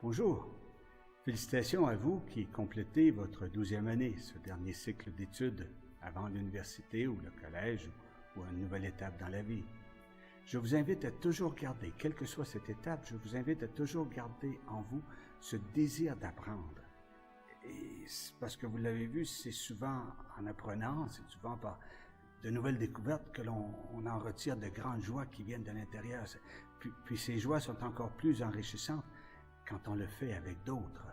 Bonjour. Félicitations à vous qui complétez votre 12e année, ce dernier cycle d'études avant l'université ou le collège ou une nouvelle étape dans la vie. Je vous invite à toujours garder, quelle que soit cette étape, je vous invite à toujours garder en vous ce désir d'apprendre. Et parce que vous l'avez vu, c'est souvent en apprenant, c'est souvent par de nouvelles découvertes que l'on en retire de grandes joies qui viennent de l'intérieur. Puis ces joies sont encore plus enrichissantes quand on le fait avec d'autres.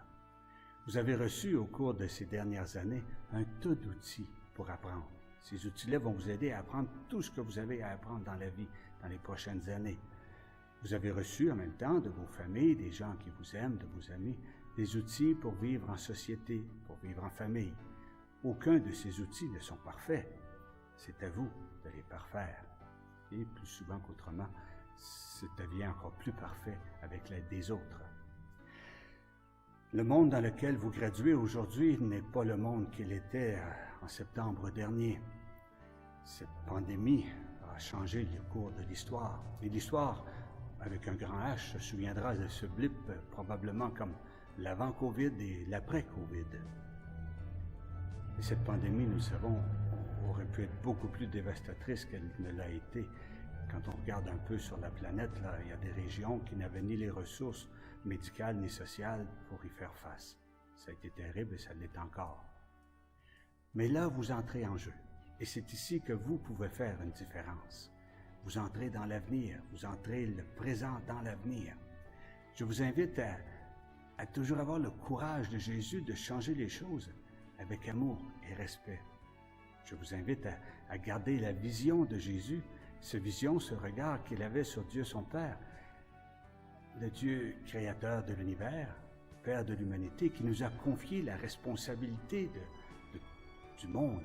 Vous avez reçu au cours de ces dernières années un tas d'outils pour apprendre. Ces outils-là vont vous aider à apprendre tout ce que vous avez à apprendre dans la vie, dans les prochaines années. Vous avez reçu en même temps de vos familles, des gens qui vous aiment, de vos amis, des outils pour vivre en société, pour vivre en famille. Aucun de ces outils ne sont parfaits. C'est à vous de les parfaire. Et plus souvent qu'autrement, ça devient encore plus parfait avec l'aide des autres. Le monde dans lequel vous graduez aujourd'hui n'est pas le monde qu'il était en septembre dernier. Cette pandémie a changé le cours de l'histoire. Et l'histoire, avec un grand H, se souviendra de ce blip probablement comme l'avant-Covid et l'après-Covid. Et cette pandémie, nous le savons, aurait pu être beaucoup plus dévastatrice qu'elle ne l'a été. Quand on regarde un peu sur la planète, là, il y a des régions qui n'avaient ni les ressources médicales ni sociales pour y faire face. Ça a été terrible et ça l'est encore. Mais là, vous entrez en jeu. Et c'est ici que vous pouvez faire une différence. Vous entrez dans l'avenir, vous entrez le présent dans l'avenir. Je vous invite à toujours avoir le courage de Jésus de changer les choses avec amour et respect. Je vous invite à garder la vision de Jésus, cette vision, ce regard qu'il avait sur Dieu son Père, le Dieu créateur de l'univers, Père de l'humanité, qui nous a confié la responsabilité du monde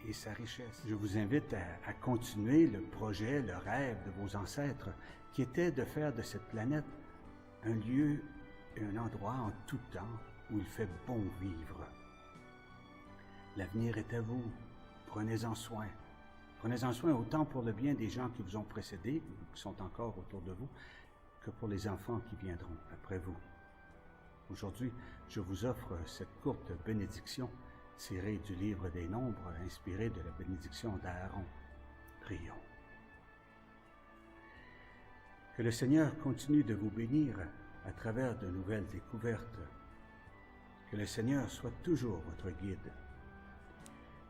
et sa richesse. Je vous invite à continuer le projet, le rêve de vos ancêtres, qui était de faire de cette planète un lieu et un endroit en tout temps où il fait bon vivre. L'avenir est à vous. Prenez-en soin. Prenez-en soin autant pour le bien des gens qui vous ont précédés, qui sont encore autour de vous, que pour les enfants qui viendront après vous. Aujourd'hui, je vous offre cette courte bénédiction tirée du livre des Nombres, inspirée de la bénédiction d'Aaron. Prions. Que le Seigneur continue de vous bénir à travers de nouvelles découvertes. Que le Seigneur soit toujours votre guide.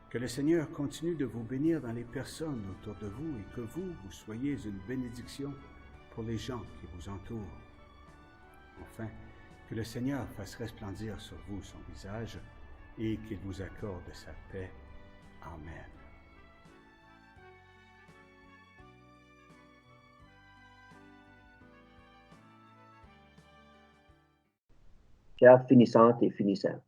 Que le Seigneur continue de vous bénir dans les personnes autour de vous et que vous soyez une bénédiction pour les gens qui vous entourent. Enfin, que le Seigneur fasse resplendir sur vous son visage et qu'il vous accorde sa paix. Amen. Chères finissantes et finissants,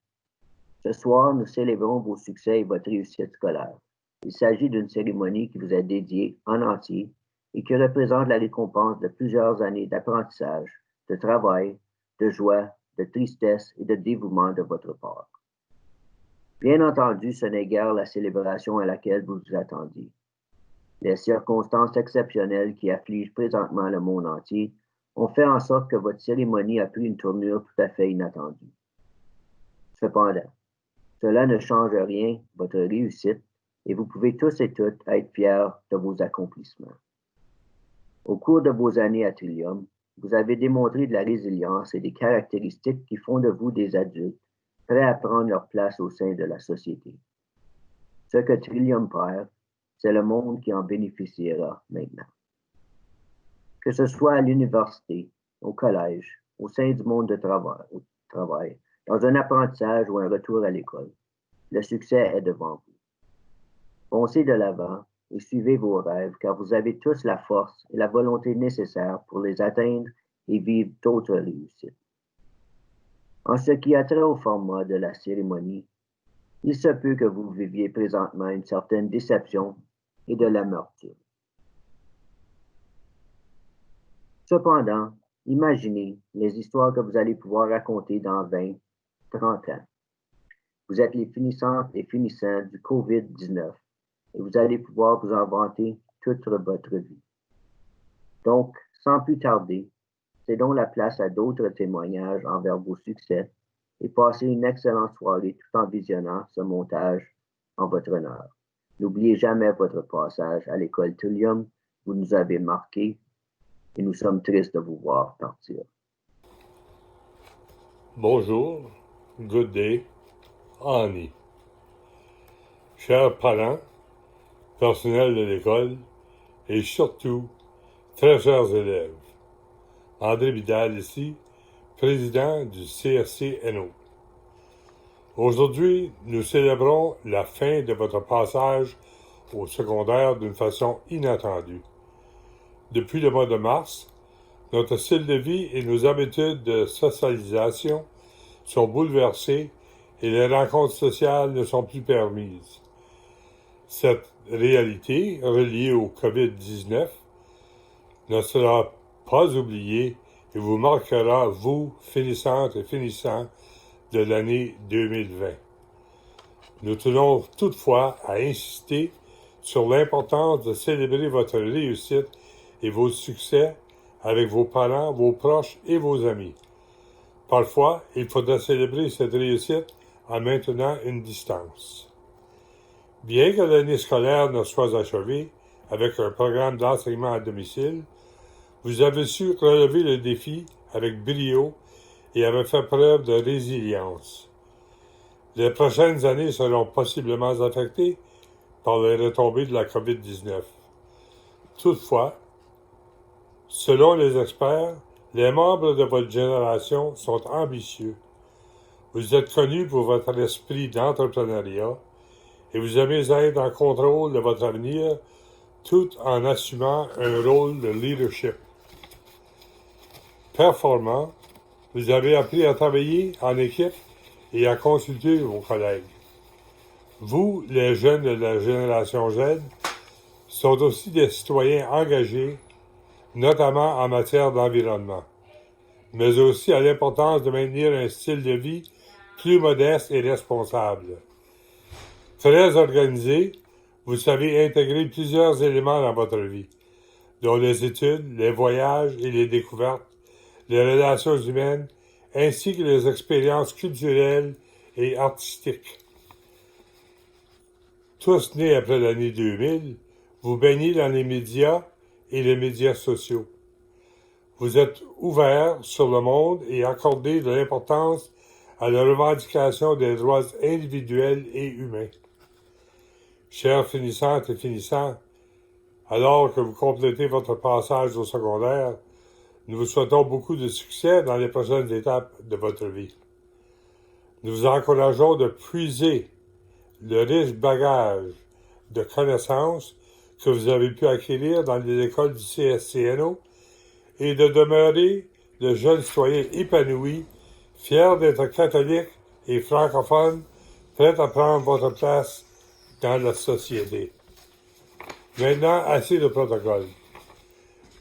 ce soir, nous célébrons vos succès et votre réussite scolaire. Il s'agit d'une cérémonie qui vous est dédiée en entier et qui représente la récompense de plusieurs années d'apprentissage, de travail, de joie, de tristesse et de dévouement de votre part. Bien entendu, ce n'est guère la célébration à laquelle vous vous attendiez. Les circonstances exceptionnelles qui affligent présentement le monde entier ont fait en sorte que votre cérémonie a pris une tournure tout à fait inattendue. Cependant, cela ne change rien votre réussite et vous pouvez tous et toutes être fiers de vos accomplissements. Au cours de vos années à Trillium, vous avez démontré de la résilience et des caractéristiques qui font de vous des adultes prêts à prendre leur place au sein de la société. Ce que Trillium perd, c'est le monde qui en bénéficiera maintenant. Que ce soit à l'université, au collège, au sein du monde au travail, dans un apprentissage ou un retour à l'école, le succès est devant vous. Foncez de l'avant et suivez vos rêves car vous avez tous la force et la volonté nécessaires pour les atteindre et vivre d'autres réussites. En ce qui a trait au format de la cérémonie, il se peut que vous viviez présentement une certaine déception et de l'amertume. Cependant, imaginez les histoires que vous allez pouvoir raconter dans 20, 30 ans. Vous êtes les finissantes et finissants du COVID-19 et vous allez pouvoir vous en vanter toute votre vie. Donc, sans plus tarder, Cédons la place à d'autres témoignages envers vos succès et passez une excellente soirée tout en visionnant ce montage en votre honneur. N'oubliez jamais votre passage à l'école Trillium. Vous nous avez marqués et nous sommes tristes de vous voir partir. Bonjour, good day, Annie. Chers parents, personnel de l'école et surtout, très chers élèves, André Vidal ici, président du CSCNO. Aujourd'hui, nous célébrons la fin de votre passage au secondaire d'une façon inattendue. Depuis le mois de mars, notre style de vie et nos habitudes de socialisation sont bouleversés et les rencontres sociales ne sont plus permises. Cette réalité, reliée au COVID-19, ne sera pas oubliée et vous marquera, vous, finissantes et finissants, de l'année 2020. Nous tenons toutefois à insister sur l'importance de célébrer votre réussite et vos succès avec vos parents, vos proches et vos amis. Parfois, il faudra célébrer cette réussite en maintenant une distance. Bien que l'année scolaire ne soit achevée avec un programme d'enseignement à domicile, vous avez su relever le défi avec brio et avez fait preuve de résilience. Les prochaines années seront possiblement affectées par les retombées de la COVID-19. Toutefois, selon les experts, les membres de votre génération sont ambitieux. Vous êtes connus pour votre esprit d'entrepreneuriat et vous aimez être en contrôle de votre avenir tout en assumant un rôle de leadership. Performant, vous avez appris à travailler en équipe et à consulter vos collègues. Vous, les jeunes de la génération Z, sont aussi des citoyens engagés, notamment en matière d'environnement, mais aussi à l'importance de maintenir un style de vie plus modeste et responsable. Très organisé, vous savez intégrer plusieurs éléments dans votre vie, dont les études, les voyages et les découvertes, les relations humaines, ainsi que les expériences culturelles et artistiques. Tous nés après l'année 2000, vous baignez dans les médias et les médias sociaux. Vous êtes ouverts sur le monde et accordez de l'importance à la revendication des droits individuels et humains. Chers finissantes et finissants, alors que vous complétez votre passage au secondaire, nous vous souhaitons beaucoup de succès dans les prochaines étapes de votre vie. Nous vous encourageons de puiser le riche bagage de connaissances que vous avez pu acquérir dans les écoles du CSCNO et de demeurer de jeunes citoyens épanouis, fiers d'être catholiques et francophones, prêts à prendre votre place dans la société. Maintenant, assez de protocole.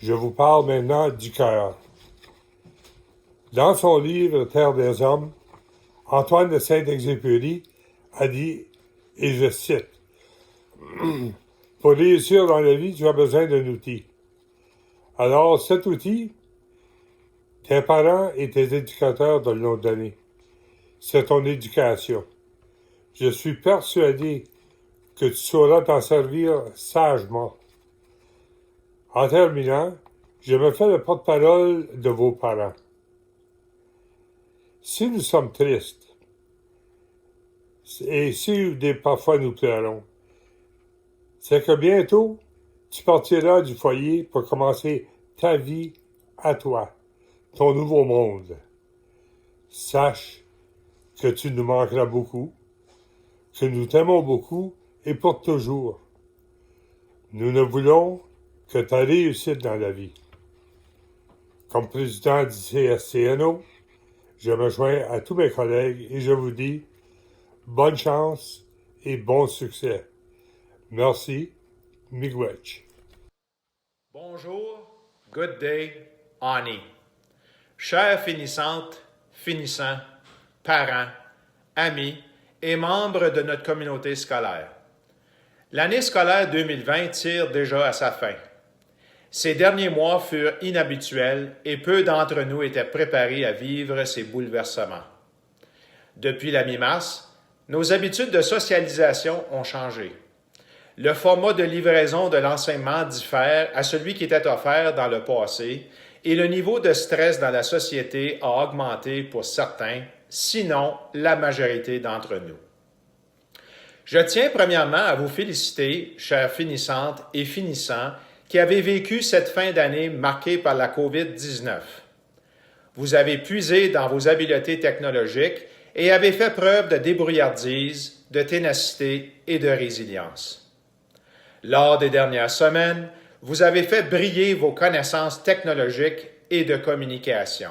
Je vous parle maintenant du cœur. Dans son livre Terre des hommes, Antoine de Saint-Exupéry a dit, et je cite, « Pour réussir dans la vie, tu as besoin d'un outil. Alors, cet outil, tes parents et tes éducateurs te l'ont donné. C'est ton éducation. Je suis persuadé que tu sauras t'en servir sagement. En terminant, je me fais le porte-parole de vos parents. Si nous sommes tristes, et si parfois nous pleurons, c'est que bientôt, tu partiras du foyer pour commencer ta vie à toi, ton nouveau monde. Sache que tu nous manqueras beaucoup, que nous t'aimons beaucoup et pour toujours. Nous ne voulons que ta réussite dans la vie. Comme président du CSCNO, je me joins à tous mes collègues et je vous dis bonne chance et bon succès. Merci, miigwech. Bonjour, good day, Annie. Chères finissantes, finissants, parents, amis et membres de notre communauté scolaire. L'année scolaire 2020 tire déjà à sa fin. Ces derniers mois furent inhabituels et peu d'entre nous étaient préparés à vivre ces bouleversements. Depuis la mi-mars, nos habitudes de socialisation ont changé. Le format de livraison de l'enseignement diffère à celui qui était offert dans le passé et le niveau de stress dans la société a augmenté pour certains, sinon la majorité d'entre nous. Je tiens premièrement à vous féliciter, chères finissantes et finissants, qui avez vécu cette fin d'année marquée par la COVID-19. Vous avez puisé dans vos habiletés technologiques et avez fait preuve de débrouillardise, de ténacité et de résilience. Lors des dernières semaines, vous avez fait briller vos connaissances technologiques et de communication.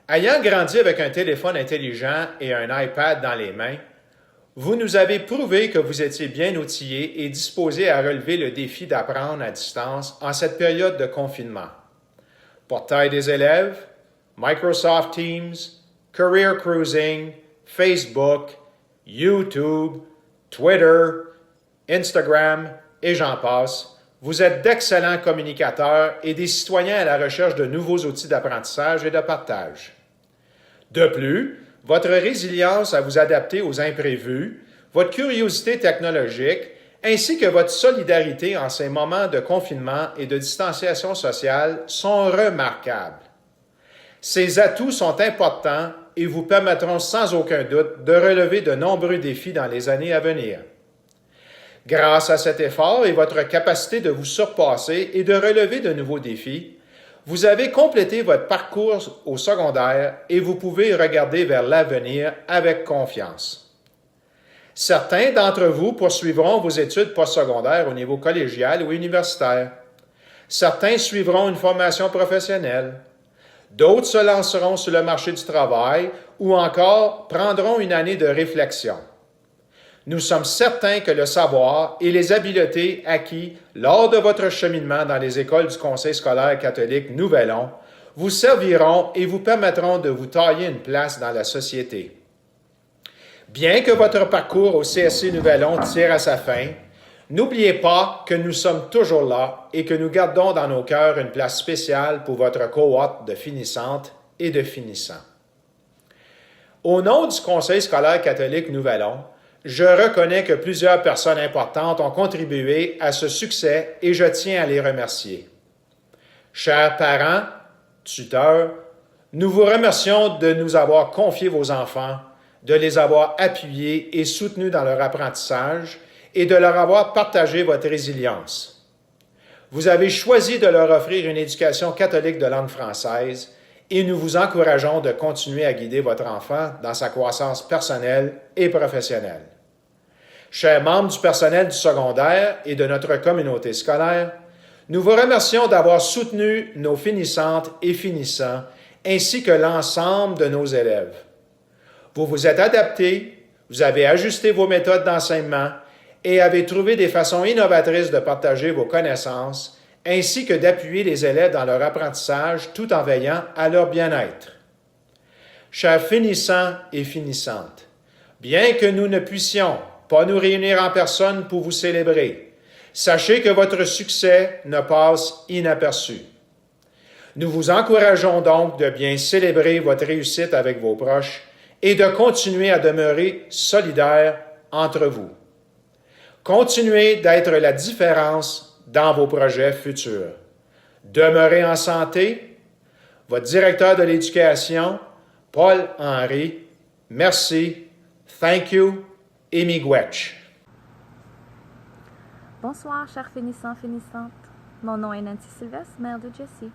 Ayant grandi avec un téléphone intelligent et un iPad dans les mains, vous nous avez prouvé que vous étiez bien outillés et disposés à relever le défi d'apprendre à distance en cette période de confinement. Portail des élèves, Microsoft Teams, Career Cruising, Facebook, YouTube, Twitter, Instagram et j'en passe, vous êtes d'excellents communicateurs et des citoyens à la recherche de nouveaux outils d'apprentissage et de partage. De plus, votre résilience à vous adapter aux imprévus, votre curiosité technologique, ainsi que votre solidarité en ces moments de confinement et de distanciation sociale sont remarquables. Ces atouts sont importants et vous permettront sans aucun doute de relever de nombreux défis dans les années à venir. Grâce à cet effort et votre capacité de vous surpasser et de relever de nouveaux défis, vous avez complété votre parcours au secondaire et vous pouvez regarder vers l'avenir avec confiance. Certains d'entre vous poursuivront vos études postsecondaires au niveau collégial ou universitaire. Certains suivront une formation professionnelle. D'autres se lanceront sur le marché du travail ou encore prendront une année de réflexion. Nous sommes certains que le savoir et les habiletés acquis lors de votre cheminement dans les écoles du Conseil scolaire catholique Nouvel-An vous serviront et vous permettront de vous tailler une place dans la société. Bien que votre parcours au CSC Nouvel-An tire à sa fin, n'oubliez pas que nous sommes toujours là et que nous gardons dans nos cœurs une place spéciale pour votre cohorte de finissantes et de finissants. Au nom du Conseil scolaire catholique Nouvel-An, je reconnais que plusieurs personnes importantes ont contribué à ce succès et je tiens à les remercier. Chers parents, tuteurs, nous vous remercions de nous avoir confié vos enfants, de les avoir appuyés et soutenus dans leur apprentissage et de leur avoir partagé votre résilience. Vous avez choisi de leur offrir une éducation catholique de langue française et nous vous encourageons de continuer à guider votre enfant dans sa croissance personnelle et professionnelle. Chers membres du personnel du secondaire et de notre communauté scolaire, nous vous remercions d'avoir soutenu nos finissantes et finissants, ainsi que l'ensemble de nos élèves. Vous vous êtes adaptés, vous avez ajusté vos méthodes d'enseignement et avez trouvé des façons innovatrices de partager vos connaissances, ainsi que d'appuyer les élèves dans leur apprentissage tout en veillant à leur bien-être. Chers finissants et finissantes, bien que nous ne puissions pas nous réunir en personne pour vous célébrer, sachez que votre succès ne passe inaperçu. Nous vous encourageons donc de bien célébrer votre réussite avec vos proches et de continuer à demeurer solidaires entre vous. Continuez d'être la différence dans vos projets futurs. Demeurez en santé. Votre directeur de l'éducation, Paul Henry, merci, thank you, et miigwech. Bonsoir, chers finissants, finissantes. Mon nom est Nancy Sylvestre, mère de Jessie,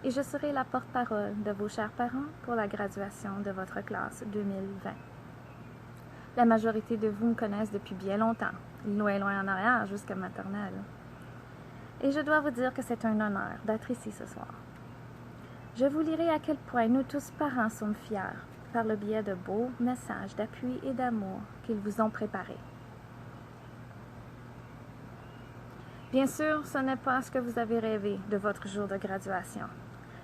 et je serai la porte-parole de vos chers parents pour la graduation de votre classe 2020. La majorité de vous me connaissent depuis bien longtemps, loin en arrière jusqu'à maternelle. Et je dois vous dire que c'est un honneur d'être ici ce soir. Je vous lirai à quel point nous tous parents sommes fiers par le biais de beaux messages d'appui et d'amour qu'ils vous ont préparés. Bien sûr, ce n'est pas ce que vous avez rêvé de votre jour de graduation.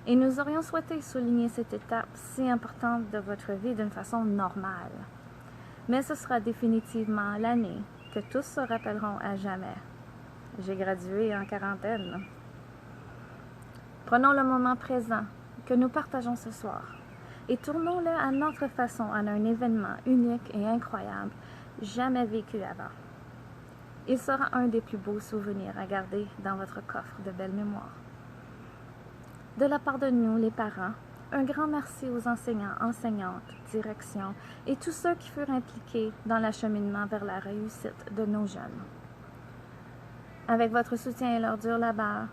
Et nous aurions souhaité souligner cette étape si importante de votre vie d'une façon normale. Mais ce sera définitivement l'année que tous se rappelleront à jamais. J'ai gradué en quarantaine. Prenons le moment présent que nous partageons ce soir et tournons-le à notre façon en un événement unique et incroyable, jamais vécu avant. Il sera un des plus beaux souvenirs à garder dans votre coffre de belles mémoires. De la part de nous, les parents, un grand merci aux enseignants, enseignantes, directions et tous ceux qui furent impliqués dans l'acheminement vers la réussite de nos jeunes. Avec votre soutien et leur dur labeur,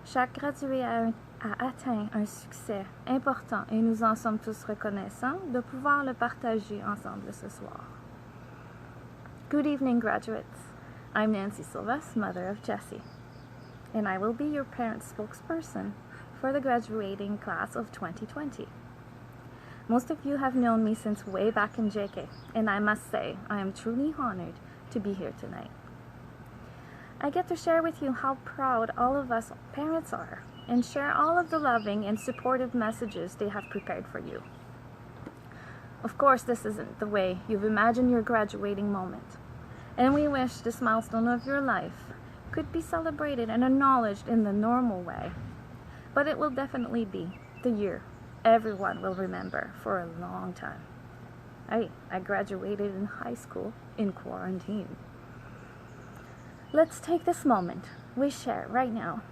chaque gradué a atteint un succès important et nous en sommes tous reconnaissants de pouvoir le partager ensemble ce soir. Good evening, graduates. I'm Nancy Silvas, mother of Jesse, and I will be your parent spokesperson for the graduating class of 2020. Most of you have known me since way back in JK, and I must say I am truly honored to be here tonight. I get to share with you how proud all of us parents are and share all of the loving and supportive messages they have prepared for you. Of course, this isn't the way you've imagined your graduating moment, and we wish this milestone of your life could be celebrated and acknowledged in the normal way, but it will definitely be the year everyone will remember for a long time. I graduated in high school in quarantine. Let's take this moment we share right now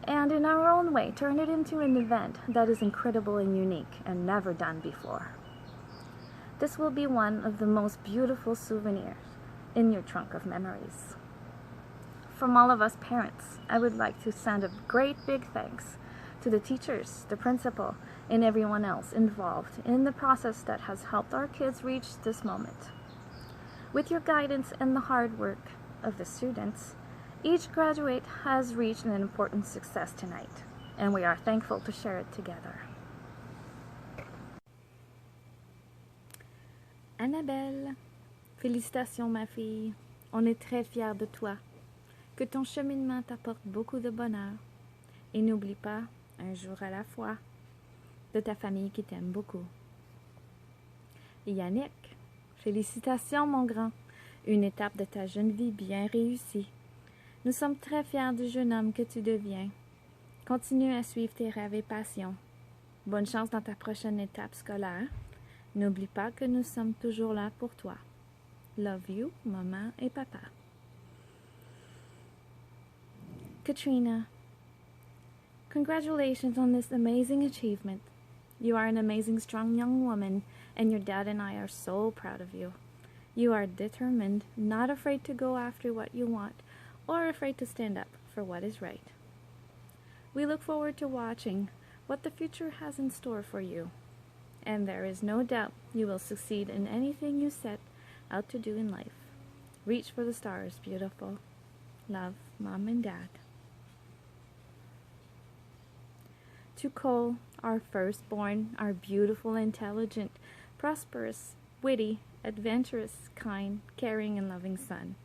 and in our own way turn it into an event that is incredible and unique and never done before. This will be one of the most beautiful souvenirs in your trunk of memories. From all of us parents, I would like to send a great big thanks to the teachers, the principal, and everyone else involved in the process that has helped our kids reach this moment. With your guidance and the hard work of the students, each graduate has reached an important success tonight, and we are thankful to share it together. Annabelle, félicitations ma fille, on est très fiers de toi. Que ton cheminement t'apporte beaucoup de bonheur. Et n'oublie pas, un jour à la fois, de ta famille qui t'aime beaucoup. Yannick, félicitations mon grand, une étape de ta jeune vie bien réussie. Nous sommes très fiers du jeune homme que tu deviens. Continue à suivre tes rêves et passions. Bonne chance dans ta prochaine étape scolaire. N'oublie pas que nous sommes toujours là pour toi. Love you, maman et papa. Katrina, congratulations on this amazing achievement. You are an amazing, strong young woman, and your dad and I are so proud of you. You are determined, not afraid to go after what you want, or afraid to stand up for what is right. We look forward to watching what the future has in store for you, and there is no doubt you will succeed in anything you set out to do in life. Reach for the stars, beautiful. Love, Mom and Dad. To Cole, our firstborn, our beautiful, intelligent, prosperous, witty, adventurous, kind, caring, and loving son.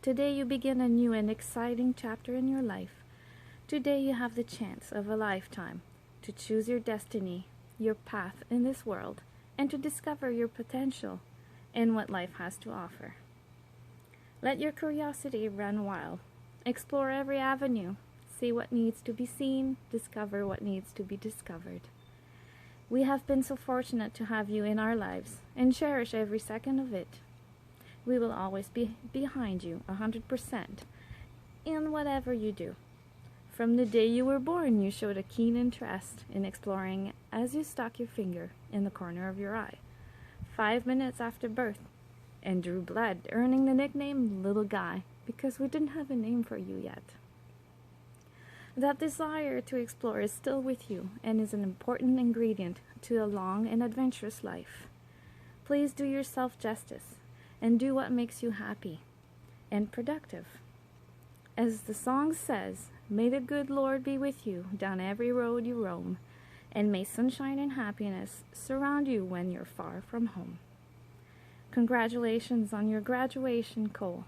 Today you begin a new and exciting chapter in your life. Today you have the chance of a lifetime to choose your destiny, your path in this world, and to discover your potential and what life has to offer. Let your curiosity run wild. Explore every avenue. See what needs to be seen. Discover what needs to be discovered. We have been so fortunate to have you in our lives and cherish every second of it. We will always be behind you 100% in whatever you do. From the day you were born, you showed a keen interest in exploring as you stuck your finger in the corner of your eye. 5 minutes after birth, and drew blood, earning the nickname Little Guy because we didn't have a name for you yet. That desire to explore is still with you and is an important ingredient to a long and adventurous life. Please do yourself justice and do what makes you happy and productive. As the song says, may the good Lord be with you down every road you roam, and may sunshine and happiness surround you when you're far from home. Congratulations on your graduation, Cole.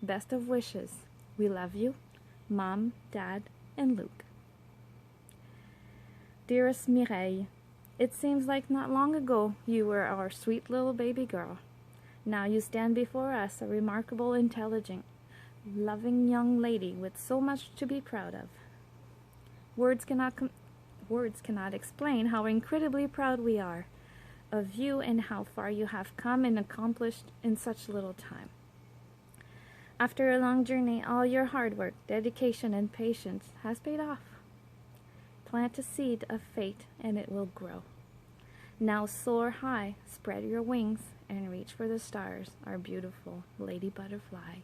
Best of wishes. We love you, Mom, Dad, and Luke. Dearest Mireille, it seems like not long ago you were our sweet little baby girl. Now you stand before us a remarkable, intelligent, loving young lady with so much to be proud of. Words cannot explain how incredibly proud we are of you and how far you have come and accomplished in such little time. After a long journey, all your hard work, dedication, and patience has paid off. Plant a seed of faith and it will grow. Now soar high, spread your wings, and reach for the stars, our beautiful Lady Butterfly.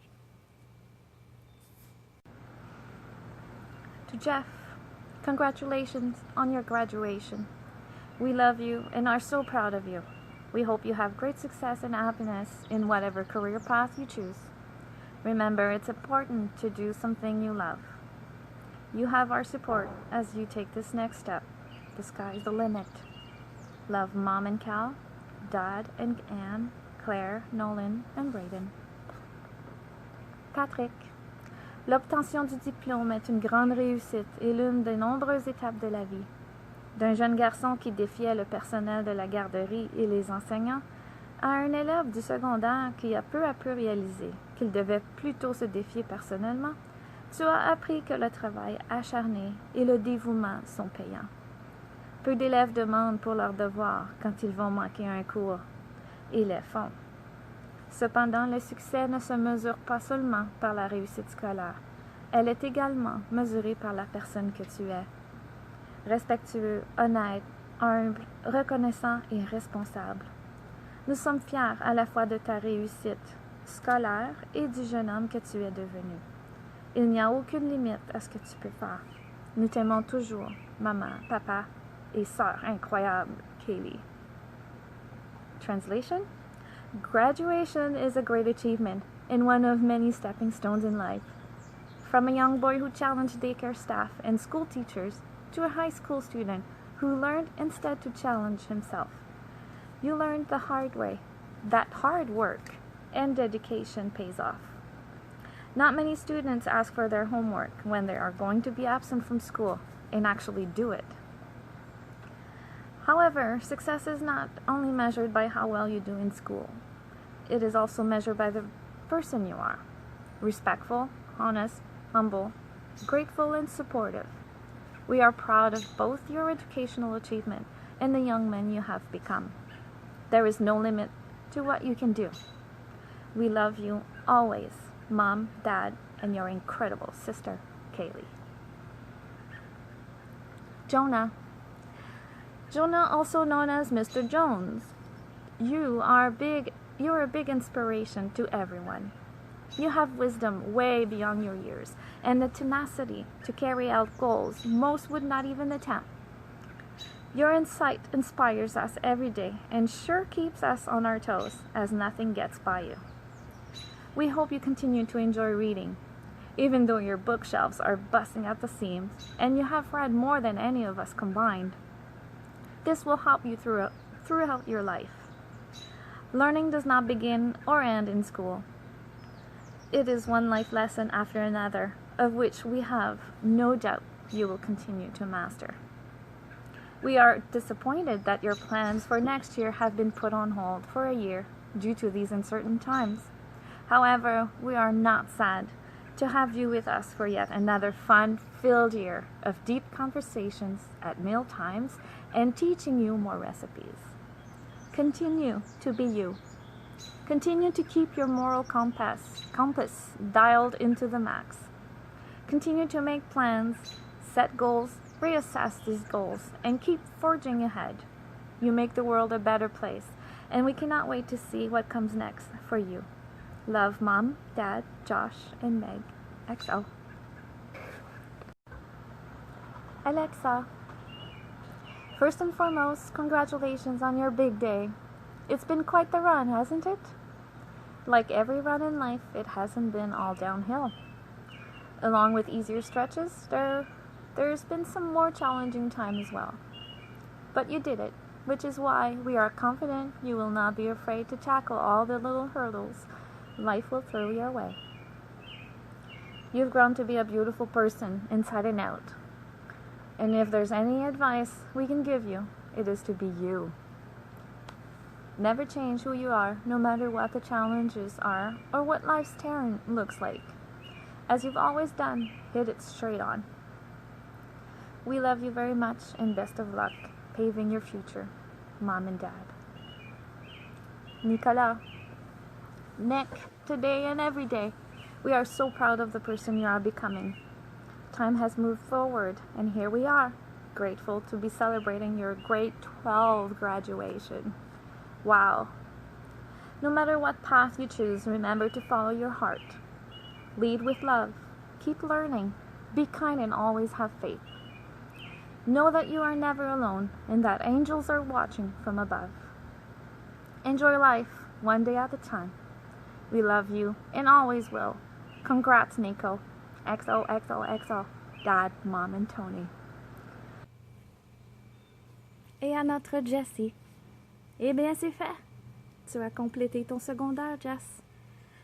To Jeff, congratulations on your graduation. We love you and are so proud of you. We hope you have great success and happiness in whatever career path you choose. Remember, it's important to do something you love. You have our support as you take this next step. The sky's the limit. Love, Mom and Cal, Dad and Anne, Claire, Nolan, and Brayden. Patrick, l'obtention du diplôme est une grande réussite et l'une des nombreuses étapes de la vie. D'un jeune garçon qui défiait le personnel de la garderie et les enseignants, à un élève du secondaire qui a peu à peu réalisé qu'il devait plutôt se défier personnellement, tu as appris que le travail acharné et le dévouement sont payants. Peu d'élèves demandent pour leurs devoirs quand ils vont manquer un cours, et les font. Cependant, le succès ne se mesure pas seulement par la réussite scolaire, elle est également mesurée par la personne que tu es. Respectueux, honnête, humble, reconnaissant et responsable. Nous sommes fiers à la fois de ta réussite scolaire et du jeune homme que tu es devenu. Il n'y a aucune limite à ce que tu peux faire. Nous t'aimons toujours, maman, papa et sœur incroyable, Kaylee. Translation? Graduation is a great achievement and one of many stepping stones in life. From a young boy who challenged daycare staff and school teachers to a high school student who learned instead to challenge himself. You learned the hard way that hard work and dedication pays off. Not many students ask for their homework when they are going to be absent from school and actually do it. However, success is not only measured by how well you do in school. It is also measured by the person you are. Respectful, honest, humble, grateful, and supportive. We are proud of both your educational achievement and the young man you have become. There is no limit to what you can do. We love you always, Mom, Dad, and your incredible sister, Kaylee. Jonah. Jonah, also known as Mr. Jones. You're a big inspiration to everyone. You have wisdom way beyond your years and the tenacity to carry out goals most would not even attempt. Your insight inspires us every day and sure keeps us on our toes as nothing gets by you. We hope you continue to enjoy reading, even though your bookshelves are busting at the seams and you have read more than any of us combined. This will help you throughout your life. Learning does not begin or end in school. It is one life lesson after another, of which we have no doubt you will continue to master. We are disappointed that your plans for next year have been put on hold for a year due to these uncertain times. However, we are not sad to have you with us for yet another fun-filled year of deep conversations at meal times and teaching you more recipes. Continue to be you. Continue to keep your moral compass dialed into the max. Continue to make plans, set goals, reassess these goals, and keep forging ahead. You make the world a better place, and we cannot wait to see what comes next for you. Love, Mom, Dad, Josh, and Meg. XO. Alexa. First and foremost, congratulations on your big day. It's been quite the run, hasn't it? Like every run in life, it hasn't been all downhill. Along with easier stretches, there's been some more challenging time as well. But you did it, which is why we are confident you will not be afraid to tackle all the little hurdles life will throw your way. You've grown to be a beautiful person inside and out. And if there's any advice we can give you, it is to be you. Never change who you are, no matter what the challenges are or what life's terrain looks like. As you've always done, hit it straight on. We love you very much and best of luck paving your future, Mom and Dad. Nicolas. Nick, today and every day, we are so proud of the person you are becoming. Time has moved forward, and here we are, grateful to be celebrating your grade 12 graduation. Wow. No matter what path you choose, remember to follow your heart. Lead with love. Keep learning. Be kind and always have faith. Know that you are never alone and that angels are watching from above. Enjoy life, one day at a time. We love you and always will. Congrats, Nico. XOXOXO. Dad, Mom and Tony. Et à notre Jessie. Eh bien, c'est fait. Tu as complété ton secondaire, Jess.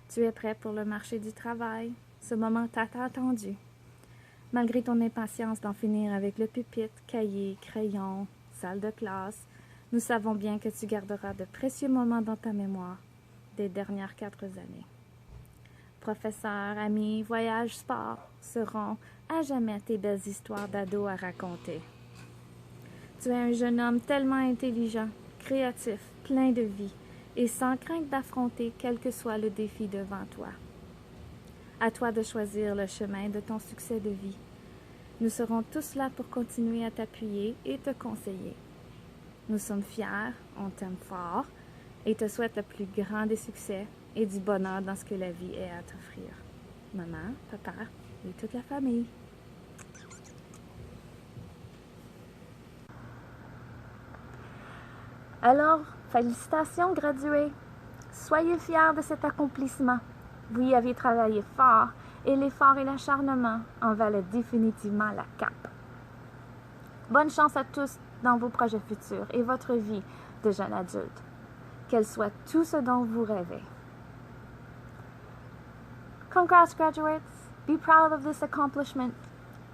Tu es prêt pour le marché du travail. Ce moment t'a attendu. Malgré ton impatience d'en finir avec le pupitre, cahier, crayon, salle de classe, nous savons bien que tu garderas de précieux moments dans ta mémoire des dernières 4 années. Professeurs, amis, voyages, sport seront à jamais tes belles histoires d'ado à raconter. Tu es un jeune homme tellement intelligent, créatif, plein de vie et sans crainte d'affronter quel que soit le défi devant toi. À toi de choisir le chemin de ton succès de vie. Nous serons tous là pour continuer à t'appuyer et te conseiller. Nous sommes fiers, on t'aime fort et te souhaite le plus grand des succès et du bonheur dans ce que la vie est à t'offrir. Maman, papa et toute la famille. Alors, félicitations gradués. Soyez fiers de cet accomplissement. Vous y aviez travaillé fort et l'effort et l'acharnement en valaient définitivement la cape. Bonne chance à tous dans vos projets futurs et votre vie de jeune adulte. Qu'elle soit tout ce dont vous rêvez. Congrats, graduates. Be proud of this accomplishment.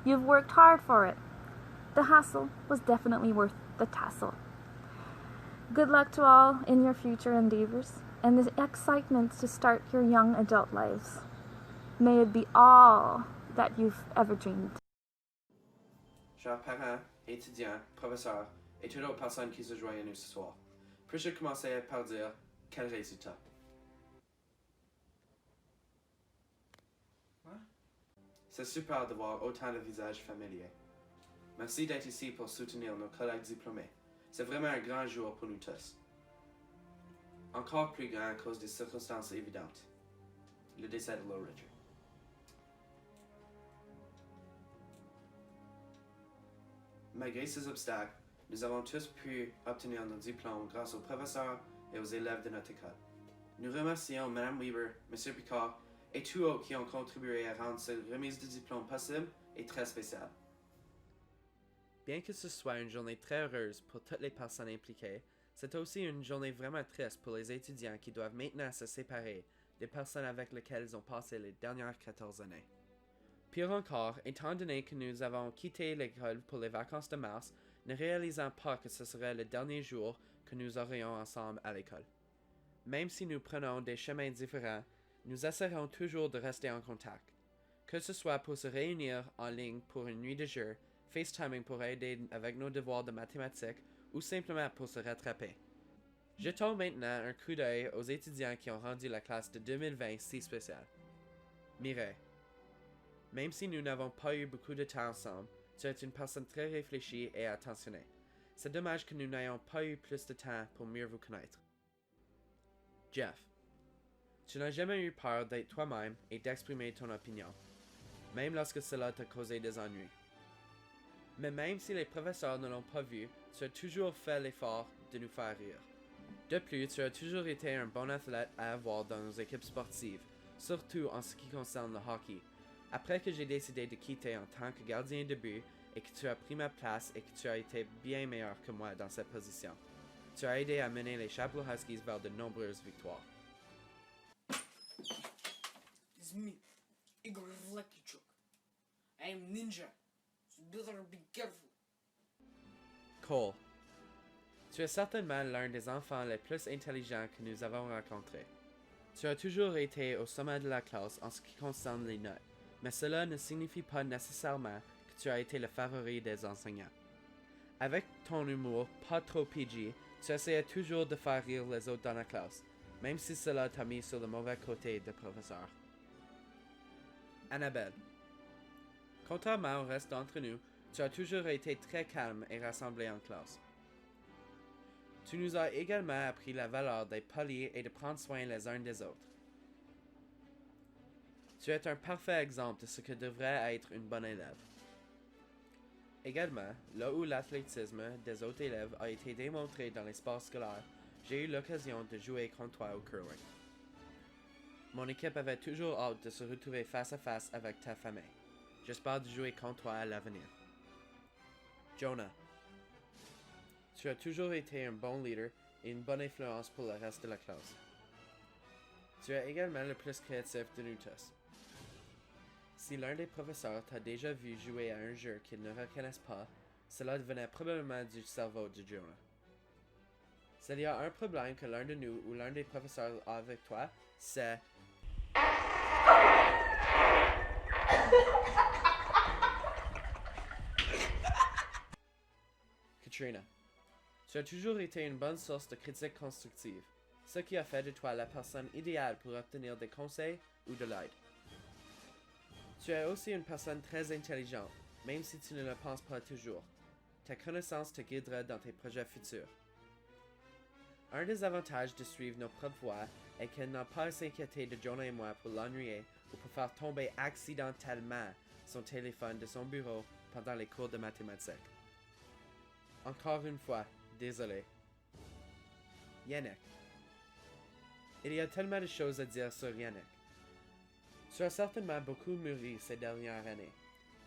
You've worked hard for it. The hassle was definitely worth the tassel. Good luck to all in your future endeavors and the excitement to start your young adult lives. May it be all that you've ever dreamed. Chers parents, étudiants, professeurs et toutes les personnes qui se joignent à nous ce soir, puis-je commencer par dire quel résultat? C'est super de voir autant de visages familiers. Merci d'être ici pour soutenir nos collègues diplômés. C'est vraiment un grand jour pour nous tous. Encore plus grand à cause des circonstances évidentes. Le décès de Lord Richard. Malgré ces obstacles, nous avons tous pu obtenir nos diplômes grâce aux professeurs et aux élèves de notre école. Nous remercions Mme Weaver, M. Picard et tous autres qui ont contribué à rendre cette remise de diplôme possible et très spéciale. Bien que ce soit une journée très heureuse pour toutes les personnes impliquées, c'est aussi une journée vraiment triste pour les étudiants qui doivent maintenant se séparer des personnes avec lesquelles ils ont passé les dernières 14 années. Pire encore, étant donné que nous avons quitté l'école pour les vacances de mars, ne réalisant pas que ce serait le dernier jour que nous aurions ensemble à l'école. Même si nous prenons des chemins différents, nous essaierons toujours de rester en contact, que ce soit pour se réunir en ligne pour une nuit de jeu, FaceTiming pour aider avec nos devoirs de mathématiques ou simplement pour se rattraper. Jetons maintenant un coup d'œil aux étudiants qui ont rendu la classe de 2020 si spéciale. Mireille. Même si nous n'avons pas eu beaucoup de temps ensemble, tu es une personne très réfléchie et attentionnée. C'est dommage que nous n'ayons pas eu plus de temps pour mieux vous connaître. Jeff. Tu n'as jamais eu peur d'être toi-même et d'exprimer ton opinion, même lorsque cela t'a causé des ennuis. Mais même si les professeurs ne l'ont pas vu, tu as toujours fait l'effort de nous faire rire. De plus, tu as toujours été un bon athlète à avoir dans nos équipes sportives, surtout en ce qui concerne le hockey. Après que j'ai décidé de quitter en tant que gardien de but et que tu as pris ma place et que tu as été bien meilleur que moi dans cette position, tu as aidé à mener les Chapleau Huskies vers de nombreuses victoires. It's me, Igor Vlekichuk. I am ninja, so better be careful. Cole. Tu es certainement l'un des enfants les plus intelligents que nous avons rencontrés. Tu as toujours été au sommet de la classe en ce qui concerne les notes, mais cela ne signifie pas nécessairement que tu as été le favori des enseignants. Avec ton humour pas trop PG, tu essayais toujours de faire rire les autres dans la classe, même si cela t'a mis sur le mauvais côté des professeurs. Annabelle. Contrairement au reste d'entre nous, tu as toujours été très calme et rassemblé en classe. Tu nous as également appris la valeur d'être poli et de prendre soin les uns des autres. Tu es un parfait exemple de ce que devrait être une bonne élève. Également, là où l'athlétisme des autres élèves a été démontré dans les sports scolaires, j'ai eu l'occasion de jouer contre toi au curling. Mon équipe avait toujours hâte de se retrouver face à face avec ta famille. J'espère de jouer contre toi à l'avenir. Jonah. Tu as toujours été un bon leader et une bonne influence pour le reste de la classe. Tu es également le plus créatif de nous tous. Si l'un des professeurs t'a déjà vu jouer à un jeu qu'ils ne reconnaissent pas, cela venait probablement du cerveau de Jonah. S'il y a un problème que l'un de nous ou l'un des professeurs a avec toi, c'est... Katrina. Tu as toujours été une bonne source de critique constructive, ce qui a fait de toi la personne idéale pour obtenir des conseils ou de l'aide. Tu es aussi une personne très intelligente, même si tu ne le penses pas toujours. Ta connaissance te guidera dans tes projets futurs. Un des avantages de suivre nos propres voies est qu'elle n'a pas à s'inquiéter de Jonah et moi pour l'ennuyer ou pour faire tomber accidentellement son téléphone de son bureau pendant les cours de mathématiques. Encore une fois, désolé. Yannick. Il y a tellement de choses à dire sur Yannick. Tu as certainement beaucoup mûri ces dernières années.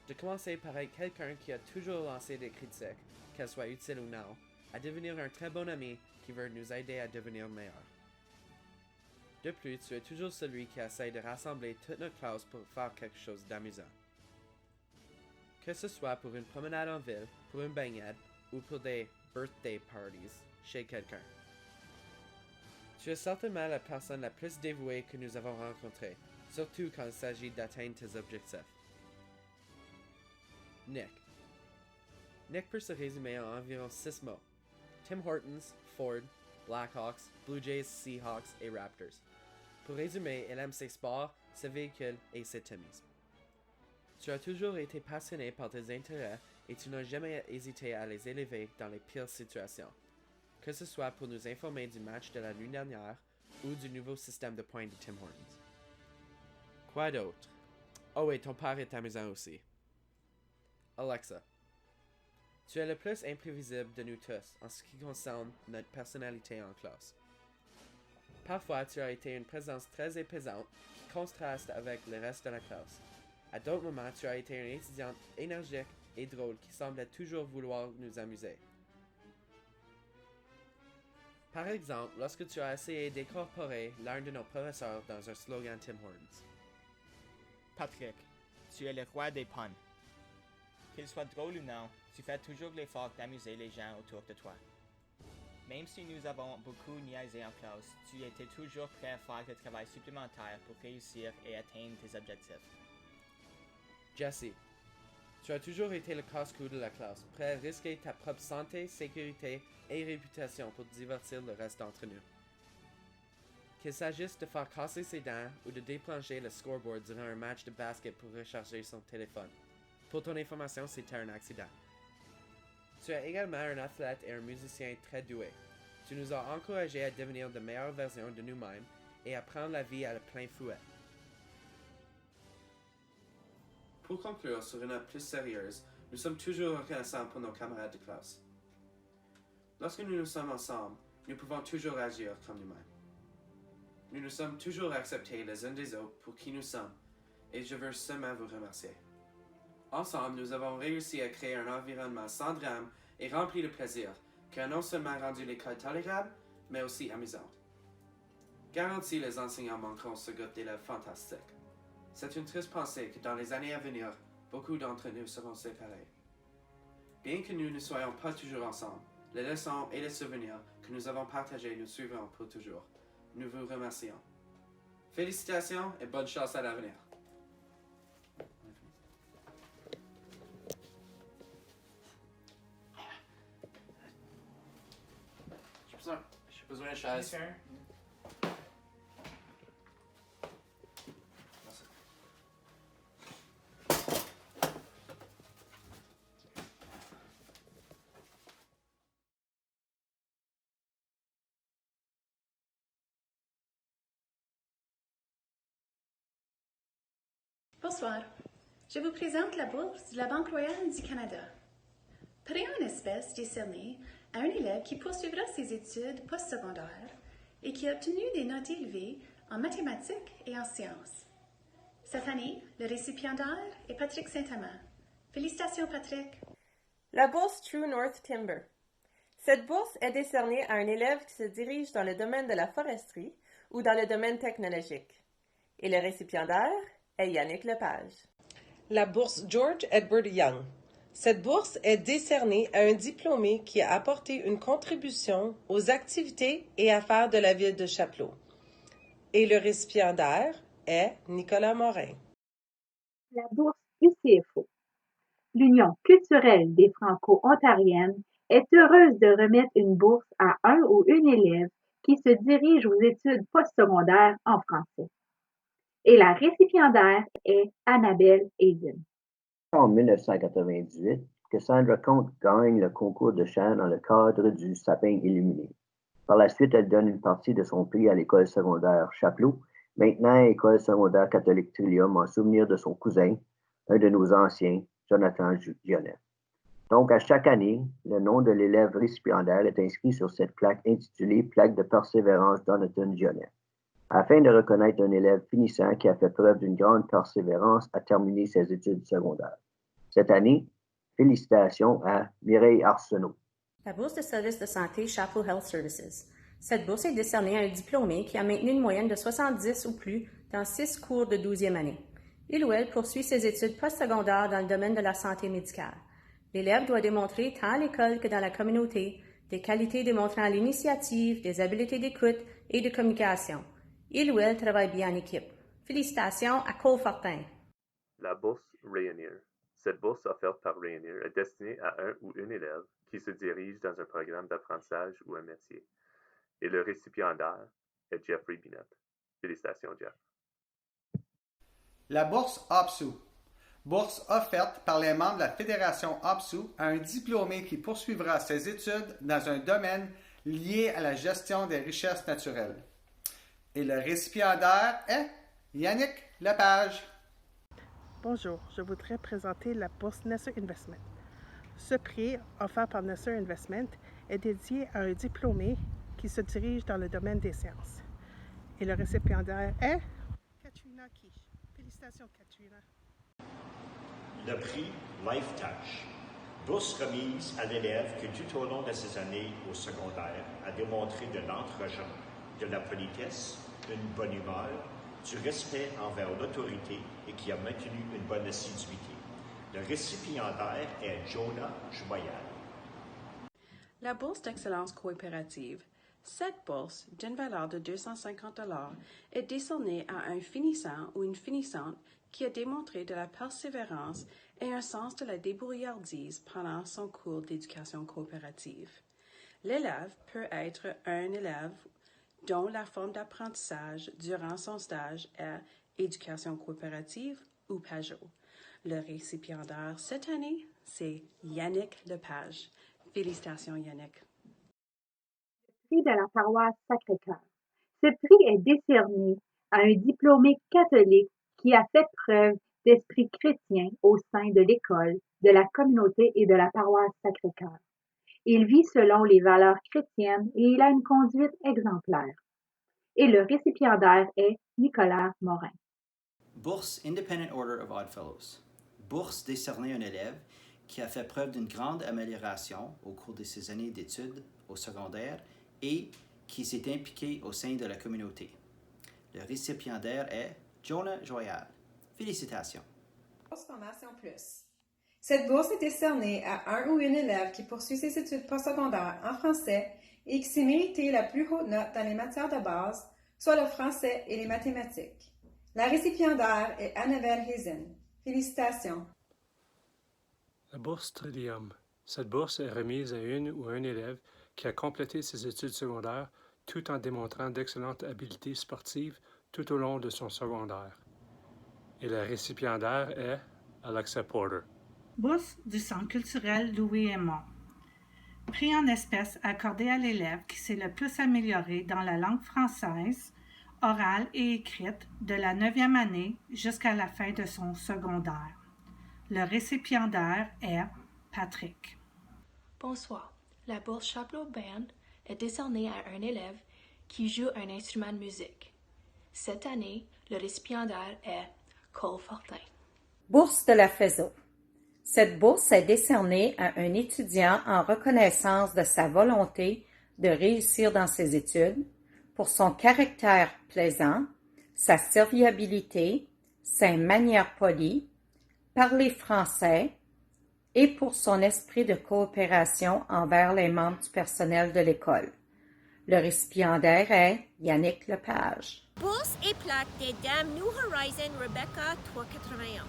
De commencer par être quelqu'un qui a toujours lancé des critiques, qu'elles soient utiles ou non, à devenir un très bon ami qui veut nous aider à devenir meilleurs. De plus, tu es toujours celui qui essaie de rassembler toute notre classe pour faire quelque chose d'amusant. Que ce soit pour une promenade en ville, pour une baignade, ou pour des birthday parties chez quelqu'un. Tu es certainement la personne la plus dévouée que nous avons rencontrée, surtout quand il s'agit d'atteindre tes objectifs. Nick. Nick peut se résumer en environ 6 mots. Tim Hortons, Ford, Blackhawks, Blue Jays, Seahawks et Raptors. Pour résumer, il aime ses sports, ses véhicules et ses Timmys. Tu as toujours été passionné par tes intérêts et tu n'as jamais hésité à les élever dans les pires situations, que ce soit pour nous informer du match de la nuit dernière ou du nouveau système de points de Tim Hortons. Quoi d'autre? Oh, et ton père est amusant aussi. Alexa. Tu es le plus imprévisible de nous tous en ce qui concerne notre personnalité en classe. Parfois, tu as été une présence très épaisante qui contraste avec le reste de la classe. À d'autres moments, tu as été une étudiante énergique et drôle qui semblait toujours vouloir nous amuser. Par exemple, lorsque tu as essayé d'incorporer l'un de nos professeurs dans un slogan Tim Hortons. Patrick, tu es le roi des puns. Qu'il soit drôle ou non, tu fais toujours l'effort d'amuser les gens autour de toi. Même si nous avons beaucoup niaisé en classe, tu étais toujours prêt à faire le travail supplémentaire pour réussir et atteindre tes objectifs. Jesse. Tu as toujours été le casse-cou de la classe, prêt à risquer ta propre santé, sécurité et réputation pour divertir le reste d'entre nous. Qu'il s'agisse de faire casser ses dents ou de déplancher le scoreboard durant un match de basket pour recharger son téléphone. Pour ton information, c'était un accident. Tu es également un athlète et un musicien très doué. Tu nous as encouragés à devenir de meilleures versions de nous-mêmes et à prendre la vie à le plein fouet. Pour conclure sur une note plus sérieuse, nous sommes toujours reconnaissants pour nos camarades de classe. Lorsque nous sommes ensemble, nous pouvons toujours agir comme nous-mêmes. Nous nous sommes toujours acceptés les uns des autres pour qui nous sommes, et je veux seulement vous remercier. Ensemble, nous avons réussi à créer un environnement sans drame et rempli de plaisir, qui a non seulement rendu l'école tolérable, mais aussi amusante. Garanti, les enseignants manqueront ce groupe d'élèves fantastiques. C'est une triste pensée que dans les années à venir, beaucoup d'entre nous seront séparés. Bien que nous ne soyons pas toujours ensemble, les leçons et les souvenirs que nous avons partagés nous suivront pour toujours. Nous vous remercions. Félicitations et bonne chance à l'avenir. J'ai besoin de chaise. Bonsoir. Je vous présente la bourse de la Banque royale du Canada. Prêt en espèces décerné à un élève qui poursuivra ses études postsecondaires et qui a obtenu des notes élevées en mathématiques et en sciences. Cette année, le récipiendaire est Patrick Saint-Amand. Félicitations, Patrick. La bourse True North Timber. Cette bourse est décernée à un élève qui se dirige dans le domaine de la foresterie ou dans le domaine technologique. Et le récipiendaire est Yannick Lepage. La bourse George Edward Young. Cette bourse est décernée à un diplômé qui a apporté une contribution aux activités et affaires de la ville de Chapleau. Et le récipiendaire est Nicolas Morin. La bourse UCFO. L'Union culturelle des Franco-Ontariennes est heureuse de remettre une bourse à un ou une élève qui se dirige aux études postsecondaires en français. Et la récipiendaire est Annabelle Hayden. En 1998, Cassandra Comte gagne le concours de chant dans le cadre du Sapin illuminé. Par la suite, elle donne une partie de son prix à l'école secondaire Chapleau, maintenant école secondaire catholique Trillium, en souvenir de son cousin, un de nos anciens, Jonathan Gionnet. Donc, à chaque année, le nom de l'élève récipiendaire est inscrit sur cette plaque intitulée Plaque de persévérance Jonathan Gionnet, afin de reconnaître un élève finissant qui a fait preuve d'une grande persévérance à terminer ses études secondaires. Cette année, félicitations à Mireille Arsenault. La bourse de service de santé Chapleau Health Services. Cette bourse est décernée à un diplômé qui a maintenu une moyenne de 70 ou plus dans 6 cours de 12e année. Il ou elle poursuit ses études postsecondaires dans le domaine de la santé médicale. L'élève doit démontrer tant à l'école que dans la communauté des qualités démontrant l'initiative, des habiletés d'écoute et de communication. Il ou elle travaille bien en équipe. Félicitations à Cole Fortin. La bourse Rayonier. Cette bourse offerte par Rayonier est destinée à un ou une élève qui se dirige dans un programme d'apprentissage ou un métier. Et le récipiendaire est Jeffrey Binet. Félicitations, Jeff. La bourse OPSU. Bourse offerte par les membres de la Fédération OPSU à un diplômé qui poursuivra ses études dans un domaine lié à la gestion des richesses naturelles. Et le récipiendaire est Yannick Lepage. Bonjour, je voudrais présenter la bourse Nesser Investment. Ce prix, offert par Nesser Investment, est dédié à un diplômé qui se dirige dans le domaine des sciences. Et le récipiendaire est Katrina Kish. Félicitations, Katrina. Le prix Life Touch. Bourse remise à l'élève qui, tout au long de ses années au secondaire, a démontré de l'entre-gens, de la politesse, une bonne humeur, du respect envers l'autorité et qui a maintenu une bonne assiduité. Le récipiendaire est Jonah Joyal. La bourse d'excellence coopérative. Cette bourse, d'une valeur de 250 $, est décernée à un finissant ou une finissante qui a démontré de la persévérance et un sens de la débrouillardise pendant son cours d'éducation coopérative. L'élève peut être un élève dont la forme d'apprentissage durant son stage est éducation coopérative ou PAJO. Le récipiendaire cette année, c'est Yannick Lepage. Félicitations, Yannick. Prix de la paroisse Sacré-Cœur. Ce prix est décerné à un diplômé catholique qui a fait preuve d'esprit chrétien au sein de l'école, de la communauté et de la paroisse Sacré-Cœur. Il vit selon les valeurs chrétiennes et il a une conduite exemplaire. Et le récipiendaire est Nicolas Morin. Bourse Independent Order of Odd Fellows. Bourse décernée à un élève qui a fait preuve d'une grande amélioration au cours de ses années d'études au secondaire et qui s'est impliqué au sein de la communauté. Le récipiendaire est Jonah Joyal. Félicitations. Bourse Formation Plus. Cette bourse est décernée à un ou une élève qui poursuit ses études postsecondaires en français et qui s'est mérité la plus haute note dans les matières de base, soit le français et les mathématiques. La récipiendaire est Annabelle Hazen. Félicitations. La bourse Trillium. Cette bourse est remise à une ou un élève qui a complété ses études secondaires tout en démontrant d'excellentes habiletés sportives tout au long de son secondaire. Et la récipiendaire est Alexa Porter. Bourse du Centre culturel Louis Aymon. Prix en espèces accordé à l'élève qui s'est le plus amélioré dans la langue française, orale et écrite de la 9e année jusqu'à la fin de son secondaire. Le récipiendaire est Patrick. Bonsoir. La bourse Chapleau Band est décernée à un élève qui joue un instrument de musique. Cette année, le récipiendaire est Cole Fortin. Bourse de la FESO. Cette bourse est décernée à un étudiant en reconnaissance de sa volonté de réussir dans ses études, pour son caractère plaisant, sa serviabilité, sa manière polie, parler français et pour son esprit de coopération envers les membres du personnel de l'école. Le récipiendaire est Yannick Lepage. Bourse et plaque des Dames New Horizon Rebecca 391.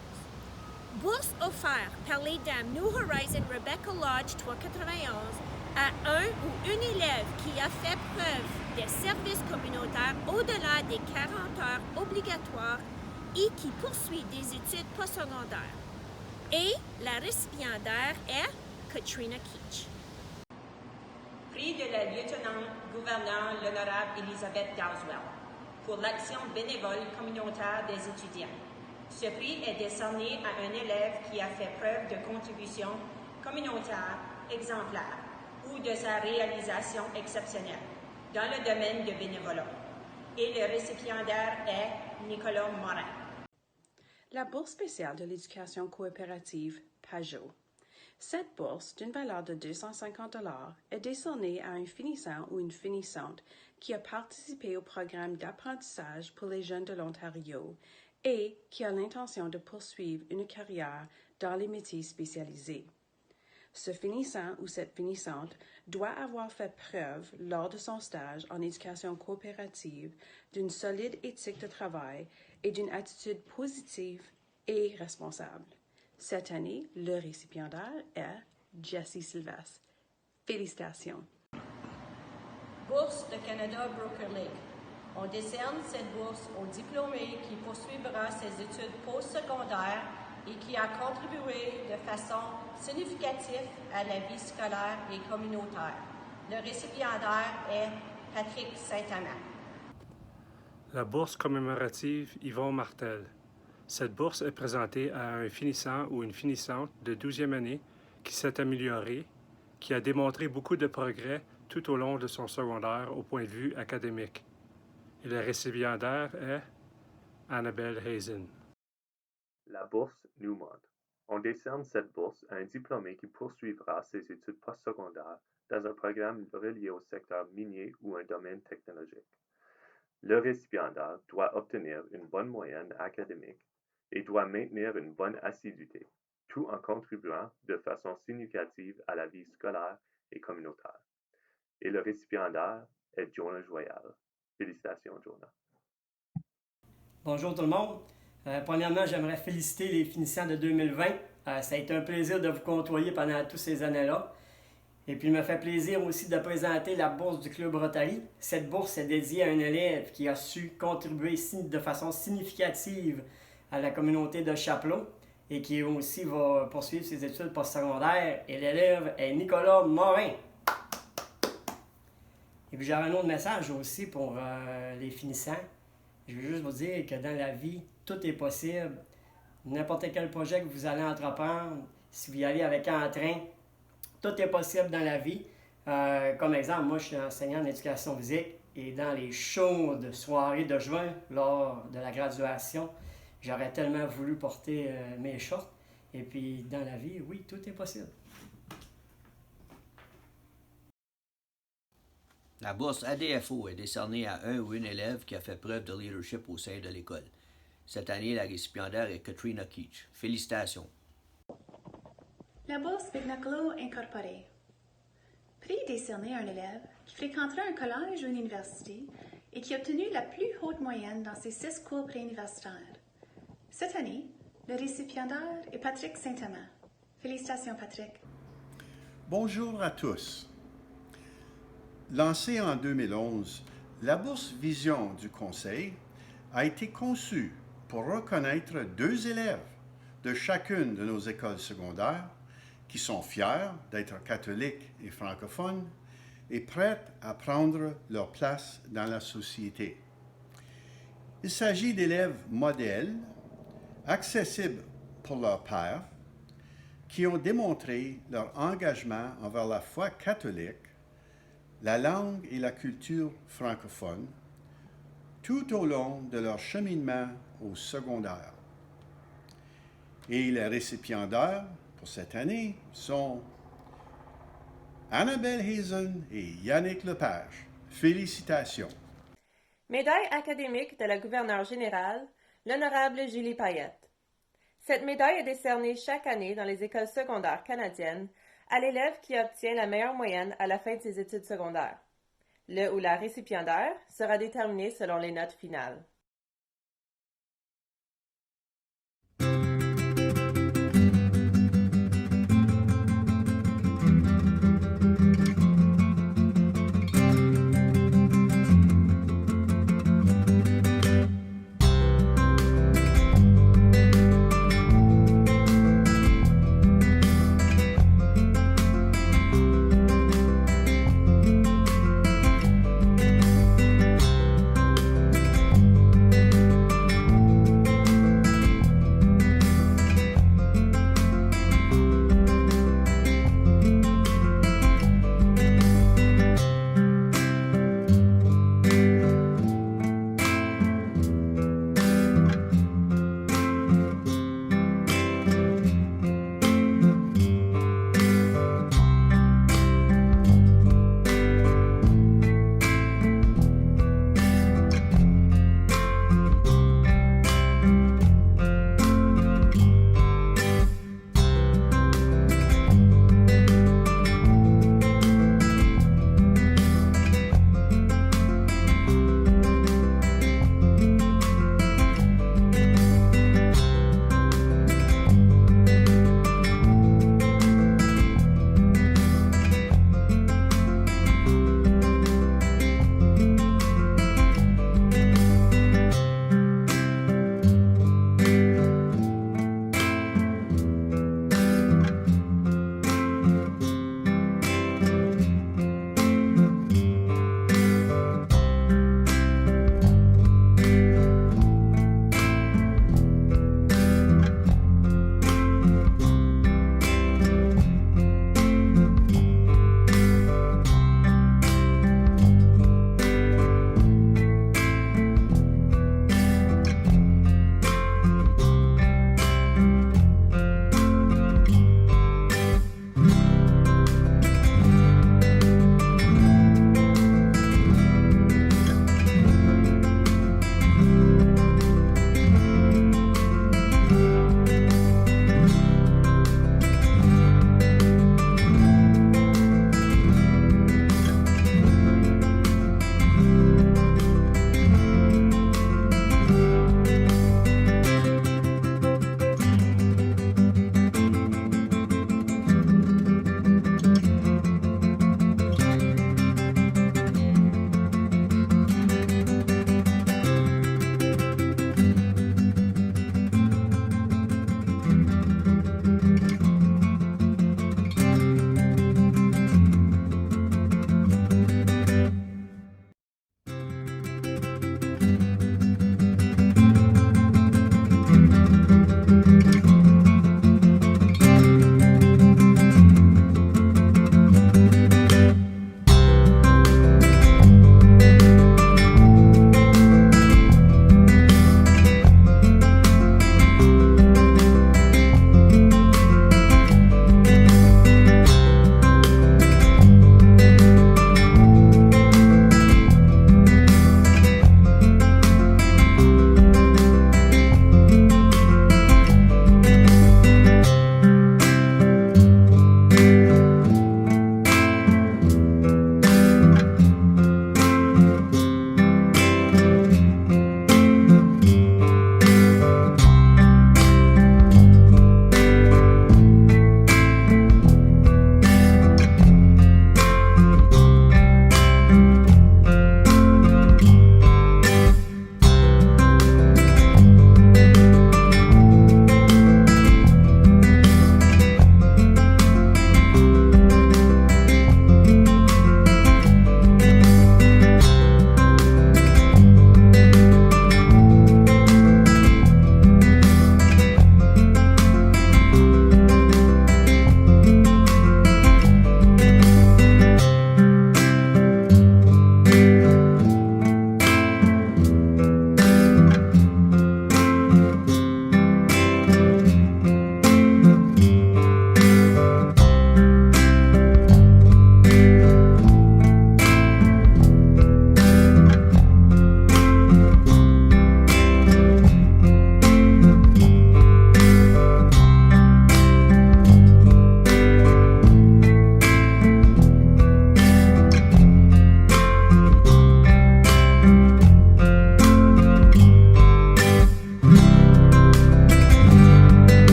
Bourse offerte par les Dames New Horizon Rebecca Lodge 391 à un ou une élève qui a fait preuve des services communautaires au-delà des 40 heures obligatoires et qui poursuit des études postsecondaires. Et la récipiendaire est Katrina Keach. Prix de la lieutenant-gouverneur l'honorable Elisabeth Dowswell pour l'action bénévole communautaire des étudiants. Ce prix est décerné à un élève qui a fait preuve de contribution communautaire exemplaire ou de sa réalisation exceptionnelle dans le domaine de bénévolat. Et le récipiendaire est Nicolas Morin. La Bourse spéciale de l'éducation coopérative Pajot. Cette bourse, d'une valeur de 250 $, est décernée à un finissant ou une finissante qui a participé au programme d'apprentissage pour les jeunes de l'Ontario et qui a l'intention de poursuivre une carrière dans les métiers spécialisés. Ce finissant ou cette finissante doit avoir fait preuve lors de son stage en éducation coopérative d'une solide éthique de travail et d'une attitude positive et responsable. Cette année, le récipiendaire est Jessie Sylvestre. Félicitations. Bourse de Canada Broker League. On décerne cette bourse au diplômé qui poursuivra ses études postsecondaires et qui a contribué de façon significative à la vie scolaire et communautaire. Le récipiendaire est Patrick Saint-Amand. La bourse commémorative Yvon Martel. Cette bourse est présentée à un finissant ou une finissante de 12e année qui s'est amélioré, qui a démontré beaucoup de progrès tout au long de son secondaire au point de vue académique. Et le récipiendaire est Annabelle Hazen. La bourse Newmont. On décerne cette bourse à un diplômé qui poursuivra ses études postsecondaires dans un programme relié au secteur minier ou un domaine technologique. Le récipiendaire doit obtenir une bonne moyenne académique et doit maintenir une bonne assiduité, tout en contribuant de façon significative à la vie scolaire et communautaire. Et le récipiendaire est Jonah Joyal. Félicitations, Jonah. Bonjour tout le monde. Premièrement, j'aimerais féliciter les finissants de 2020. Ça a été un plaisir de vous côtoyer pendant toutes ces années-là. Et puis, il me fait plaisir aussi de présenter la bourse du Club Rotary. Cette bourse est dédiée à un élève qui a su contribuer de façon significative à la communauté de Chapleau et qui aussi va poursuivre ses études postsecondaires. Et l'élève est Nicolas Morin. Et puis, j'aurais un autre message aussi pour les finissants. Je veux juste vous dire que dans la vie, tout est possible. N'importe quel projet que vous allez entreprendre, si vous y allez avec entrain, tout est possible dans la vie. Comme exemple, moi, je suis enseignant en éducation physique et dans les chaudes soirées de juin, lors de la graduation, j'aurais tellement voulu porter mes shorts. Et puis, dans la vie, oui, tout est possible. La bourse ADFO est décernée à un ou une élève qui a fait preuve de leadership au sein de l'école. Cette année, la récipiendaire est Katrina Keach. Félicitations. La bourse Bignacolo Incorporée. Prix décerné à un élève qui fréquentera un collège ou une université et qui a obtenu la plus haute moyenne dans ses 6 cours préuniversitaires. Cette année, le récipiendaire est Patrick Saint-Amand. Félicitations, Patrick. Bonjour à tous. Lancée en 2011, la bourse Vision du Conseil a été conçue pour reconnaître 2 élèves de chacune de nos écoles secondaires qui sont fiers d'être catholiques et francophones et prêts à prendre leur place dans la société. Il s'agit d'élèves modèles, accessibles pour leurs pairs, qui ont démontré leur engagement envers la foi catholique, la langue et la culture francophone, tout au long de leur cheminement au secondaire. Et les récipiendaires pour cette année sont Annabelle Hazen et Yannick Lepage. Félicitations. Médaille académique de la gouverneure générale, l'honorable Julie Payette. Cette médaille est décernée chaque année dans les écoles secondaires canadiennes à l'élève qui obtient la meilleure moyenne à la fin de ses études secondaires. Le ou la récipiendaire sera déterminé selon les notes finales.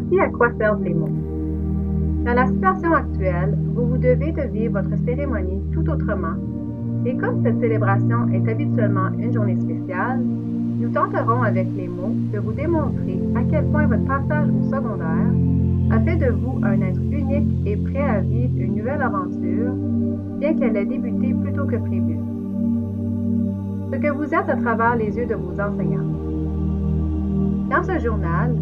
Voici à quoi servent les mots. Dans la situation actuelle, vous vous devez de vivre votre cérémonie tout autrement, et comme cette célébration est habituellement une journée spéciale, nous tenterons avec les mots de vous démontrer à quel point votre passage au secondaire a fait de vous un être unique et prêt à vivre une nouvelle aventure, bien qu'elle ait débuté plus tôt que prévu. Ce que vous êtes à travers les yeux de vos enseignants. Dans ce journal,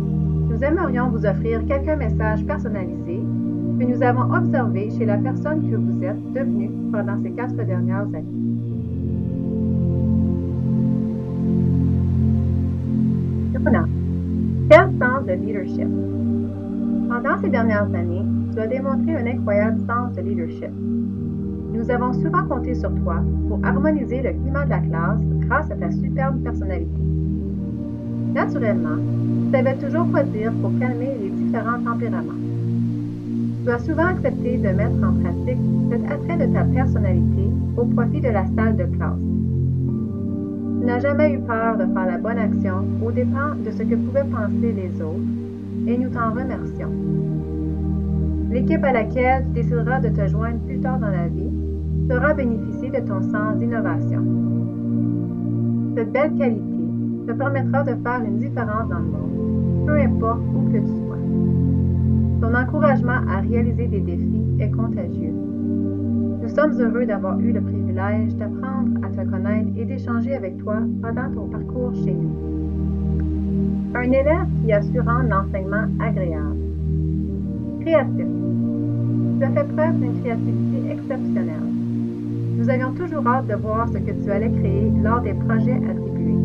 nous aimerions vous offrir quelques messages personnalisés que nous avons observés chez la personne que vous êtes devenue pendant ces 4 dernières années. Luna, quel sens de leadership? Pendant ces dernières années, tu as démontré un incroyable sens de leadership. Nous avons souvent compté sur toi pour harmoniser le climat de la classe grâce à ta superbe personnalité. Naturellement, tu savais toujours quoi dire pour calmer les différents tempéraments. Tu as souvent accepté de mettre en pratique cet attrait de ta personnalité au profit de la salle de classe. Tu n'as jamais eu peur de faire la bonne action aux dépens de ce que pouvaient penser les autres, et nous t'en remercions. L'équipe à laquelle tu décideras de te joindre plus tard dans la vie saura bénéficier de ton sens d'innovation. Cette belle qualité te permettra de faire une différence dans le monde, peu importe où que tu sois. Ton encouragement à réaliser des défis est contagieux. Nous sommes heureux d'avoir eu le privilège d'apprendre à te connaître et d'échanger avec toi pendant ton parcours chez nous. Un élève qui a su rendre l'enseignement agréable. Créatif. Tu as fait preuve d'une créativité exceptionnelle. Nous avions toujours hâte de voir ce que tu allais créer lors des projets attribués.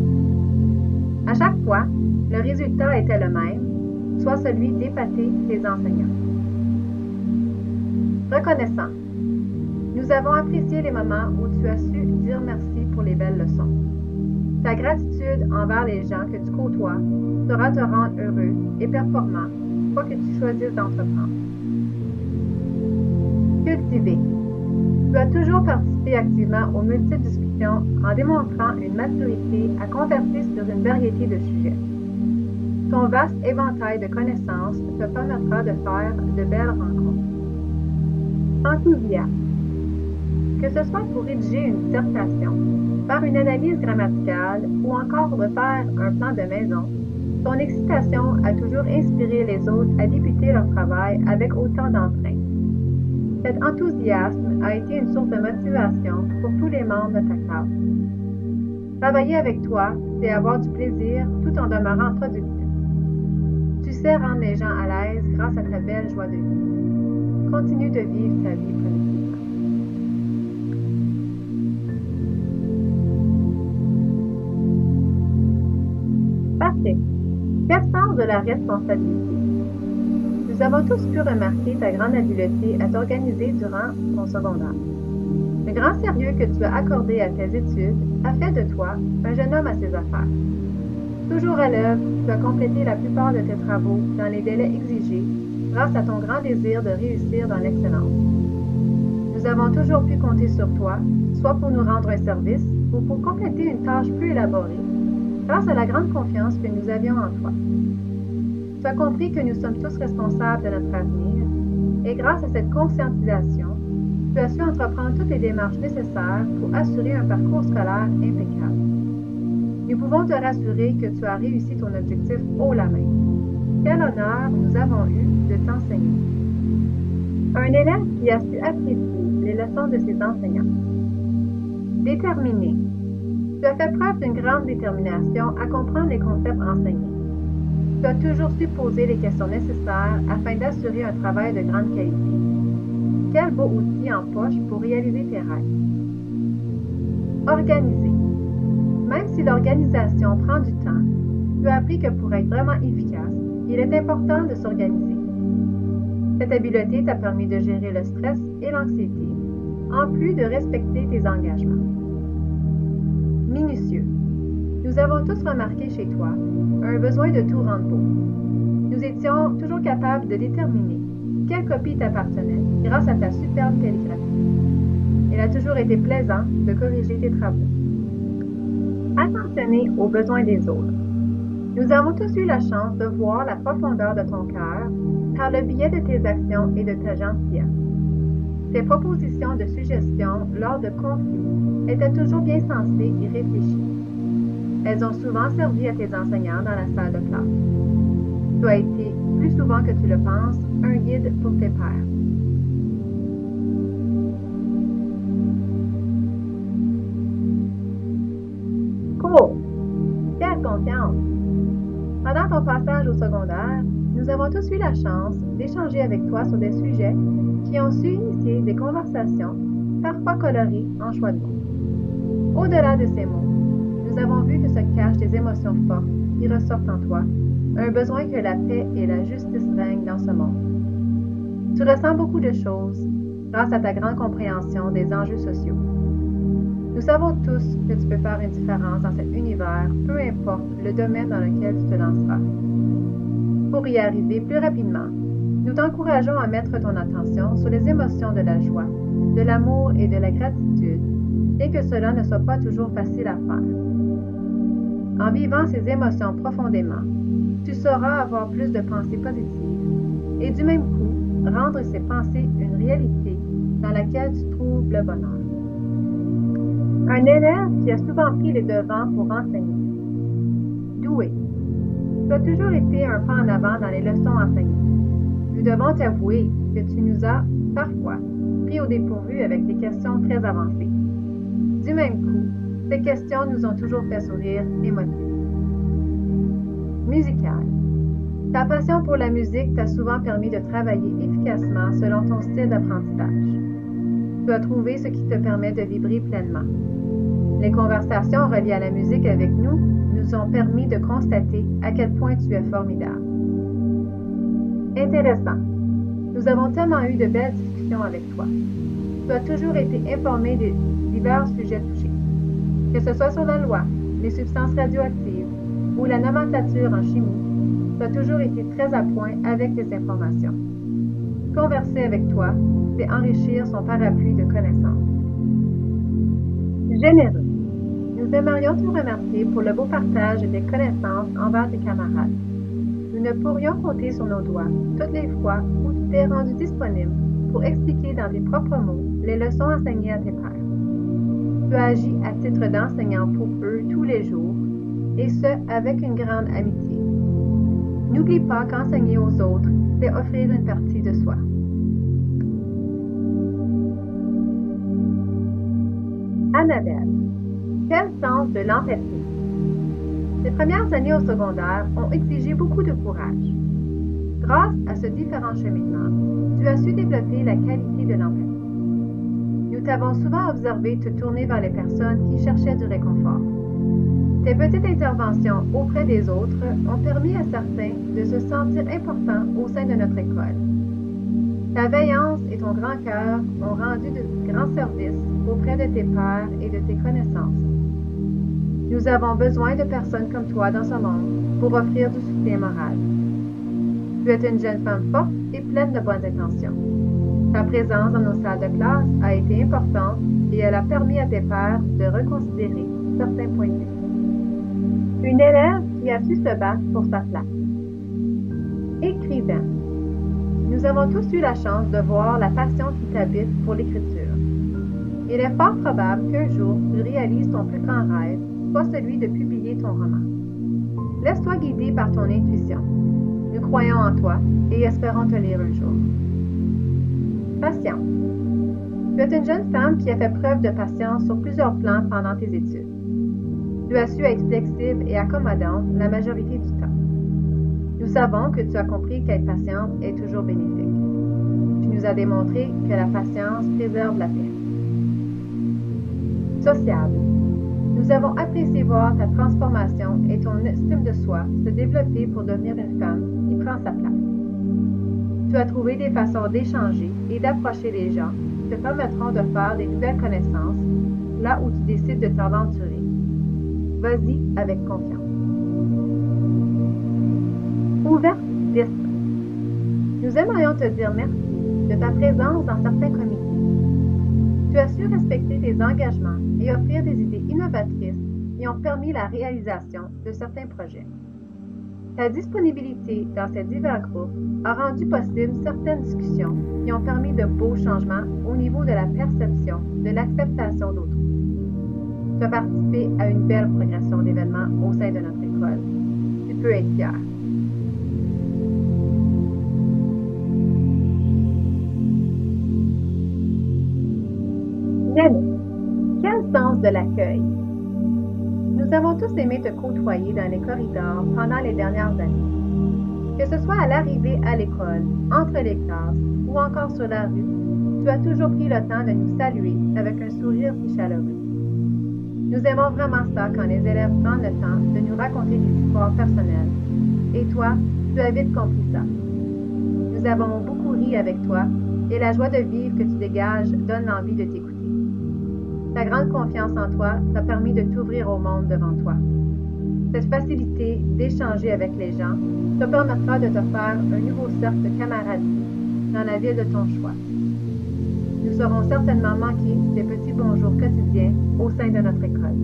À chaque fois, le résultat était le même, soit celui d'épater tes enseignants. Reconnaissant. Nous avons apprécié les moments où tu as su dire merci pour les belles leçons. Ta gratitude envers les gens que tu côtoies saura te rendre heureux et performant, quoi que tu choisisses d'entreprendre. Cultiver. Tu as toujours participé activement aux multiples discussions en démontrant une maturité à convertir sur une variété de sujets. Ton vaste éventail de connaissances te permettra de faire de belles rencontres. Enthousiasme. Que ce soit pour rédiger une dissertation, faire une analyse grammaticale ou encore refaire un plan de maison, ton excitation a toujours inspiré les autres à débuter leur travail avec autant d'entrain. Cet enthousiasme a été une source de motivation pour tous les membres de ta classe. Travailler avec toi, c'est avoir du plaisir tout en demeurant productif. Tu sais rendre les gens à l'aise grâce à ta belle joie de vivre. Continue de vivre ta vie productivement. Parfait. Quel sens de la responsabilité? Nous avons tous pu remarquer ta grande habileté à t'organiser durant ton secondaire. Le grand sérieux que tu as accordé à tes études a fait de toi un jeune homme à ses affaires. Toujours à l'œuvre, tu as complété la plupart de tes travaux dans les délais exigés grâce à ton grand désir de réussir dans l'excellence. Nous avons toujours pu compter sur toi, soit pour nous rendre un service ou pour compléter une tâche plus élaborée, grâce à la grande confiance que nous avions en toi. Tu as compris que nous sommes tous responsables de notre avenir et grâce à cette conscientisation, tu as su entreprendre toutes les démarches nécessaires pour assurer un parcours scolaire impeccable. Nous pouvons te rassurer que tu as réussi ton objectif haut la main. Quel honneur nous avons eu de t'enseigner. Un élève qui a su apprécier les leçons de ses enseignants. Déterminé. Tu as fait preuve d'une grande détermination à comprendre les concepts enseignés. Tu as toujours su poser les questions nécessaires afin d'assurer un travail de grande qualité. Quel beau outil en poche pour réaliser tes rêves. Organisé. Même si l'organisation prend du temps, tu as appris que pour être vraiment efficace, il est important de s'organiser. Cette habileté t'a permis de gérer le stress et l'anxiété, en plus de respecter tes engagements. Minutieux. Nous avons tous remarqué chez toi un besoin de tout rendre beau. Nous étions toujours capables de déterminer quelle copie t'appartenait grâce à ta superbe calligraphie. Il a toujours été plaisant de corriger tes travaux. Attentionner aux besoins des autres. Nous avons tous eu la chance de voir la profondeur de ton cœur par le biais de tes actions et de ta gentillesse. Tes propositions de suggestions lors de conflits étaient toujours bien sensées et réfléchies. Elles ont souvent servi à tes enseignants dans la salle de classe. Tu as été, plus souvent que tu le penses, un guide pour tes pairs. Cool! Quelle confiance! Pendant ton passage au secondaire, nous avons tous eu la chance d'échanger avec toi sur des sujets qui ont su initier des conversations, parfois colorées en choix de mots. Au-delà de ces mots, nous avons vu que se cachent des émotions fortes qui ressortent en toi, un besoin que la paix et la justice règnent dans ce monde. Tu ressens beaucoup de choses grâce à ta grande compréhension des enjeux sociaux. Nous savons tous que tu peux faire une différence dans cet univers, peu importe le domaine dans lequel tu te lanceras. Pour y arriver plus rapidement, nous t'encourageons à mettre ton attention sur les émotions de la joie, de l'amour et de la gratitude, et que cela ne soit pas toujours facile à faire. En vivant ces émotions profondément, tu sauras avoir plus de pensées positives et du même coup, rendre ces pensées une réalité dans laquelle tu trouves le bonheur. Un élève qui a souvent pris les devants pour enseigner. Doué. Tu as toujours été un pas en avant dans les leçons enseignées. Nous devons t'avouer que tu nous as, parfois, pris au dépourvu avec des questions très avancées. Du même coup, ces questions nous ont toujours fait sourire et motiver. Musical. Ta passion pour la musique t'a souvent permis de travailler efficacement selon ton style d'apprentissage. Tu as trouvé ce qui te permet de vibrer pleinement. Les conversations reliées à la musique avec nous ont permis de constater à quel point tu es formidable. Intéressant. Nous avons tellement eu de belles discussions avec toi. Tu as toujours été informé des divers sujets touchés. Que ce soit sur la loi, les substances radioactives ou la nomenclature en chimie, tu as toujours été très à point avec tes informations. Converser avec toi, c'est enrichir son parapluie de connaissances. Généreux. Nous aimerions te remercier pour le beau partage de tes connaissances envers tes camarades. Nous ne pourrions compter sur nos doigts toutes les fois où tu t'es rendu disponible pour expliquer dans tes propres mots les leçons enseignées à tes pairs. Tu as agi à titre d'enseignant pour eux tous les jours, et ce, avec une grande amitié. N'oublie pas qu'enseigner aux autres, c'est offrir une partie de soi. Annabelle. Quel sens de l'empathie! Tes premières années au secondaire ont exigé beaucoup de courage. Grâce à ce différent cheminement, tu as su développer la qualité de l'empathie. Nous t'avons souvent observé te tourner vers les personnes qui cherchaient du réconfort. Tes petites interventions auprès des autres ont permis à certains de se sentir importants au sein de notre école. Ta veillance et ton grand cœur ont rendu de grands services auprès de tes pairs et de tes connaissances. Nous avons besoin de personnes comme toi dans ce monde pour offrir du soutien moral. Tu es une jeune femme forte et pleine de bonnes intentions. Ta présence dans nos salles de classe a été importante et elle a permis à tes pairs de reconsidérer certains points de vue. Une élève qui a su se battre pour sa place. Écrivaine. Nous avons tous eu la chance de voir la passion qui t'habite pour l'écriture. Il est fort probable qu'un jour, tu réalises ton plus grand rêve, soit celui de publier ton roman. Laisse-toi guider par ton intuition. Nous croyons en toi et espérons te lire un jour. Patience. Tu es une jeune femme qui a fait preuve de patience sur plusieurs plans pendant tes études. Tu as su être flexible et accommodante la majorité du temps. Nous savons que tu as compris qu'être patiente est toujours bénéfique. Tu nous as démontré que la patience préserve la paix. Sociable. Nous avons apprécié voir ta transformation et ton estime de soi se développer pour devenir une femme qui prend sa place. Tu as trouvé des façons d'échanger et d'approcher les gens qui te permettront de faire des nouvelles connaissances là où tu décides de t'aventurer. Vas-y avec confiance. Ouverte d'esprit. Nous aimerions te dire merci de ta présence dans certains comités. Tu as su respecter tes engagements et offrir des idées innovatrices qui ont permis la réalisation de certains projets. Ta disponibilité dans ces divers groupes a rendu possible certaines discussions qui ont permis de beaux changements au niveau de la perception de l'acceptation d'autrui. Tu as participé à une belle progression d'événements au sein de notre école. Tu peux être fier. Daniel, quel sens de l'accueil! Nous avons tous aimé te côtoyer dans les corridors pendant les dernières années. Que ce soit à l'arrivée à l'école, entre les classes ou encore sur la rue, tu as toujours pris le temps de nous saluer avec un sourire si chaleureux. Nous aimons vraiment ça quand les élèves prennent le temps de nous raconter des histoires personnelles. Et toi, tu as vite compris ça. Nous avons beaucoup ri avec toi et la joie de vivre que tu dégages donne l'envie de t'écouter. Ta grande confiance en toi t'a permis de t'ouvrir au monde devant toi. Cette facilité d'échanger avec les gens te permettra de te faire un nouveau cercle de camaraderie dans la ville de ton choix. Nous serons certainement manqués des petits bonjours quotidiens au sein de notre école.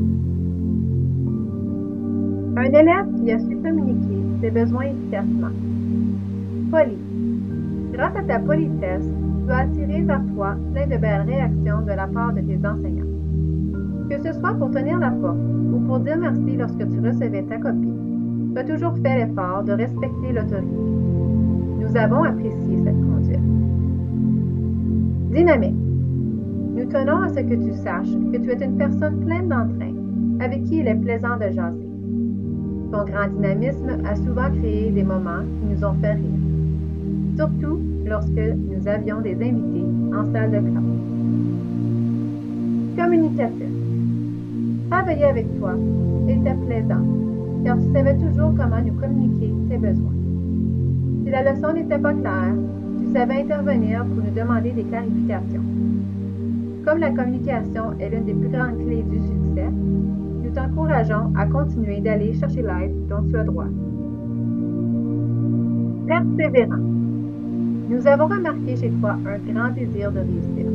Un élève qui a su communiquer ses besoins efficacement. Poli. Grâce à ta politesse, tu as attiré vers toi plein de belles réactions de la part de tes enseignants. Que ce soit pour tenir la porte ou pour dire merci lorsque tu recevais ta copie, tu as toujours fait l'effort de respecter l'autorité. Nous avons apprécié cette conduite. Dynamique. Nous tenons à ce que tu saches que tu es une personne pleine d'entrain, avec qui il est plaisant de jaser. Ton grand dynamisme a souvent créé des moments qui nous ont fait rire, surtout lorsque nous avions des invités en salle de classe. Communicatif. Travailler avec toi était plaisant, car tu savais toujours comment nous communiquer tes besoins. Si la leçon n'était pas claire, tu savais intervenir pour nous demander des clarifications. Comme la communication est l'une des plus grandes clés du succès, nous t'encourageons à continuer d'aller chercher l'aide dont tu as droit. Persévérant. Nous avons remarqué chez toi un grand désir de réussir.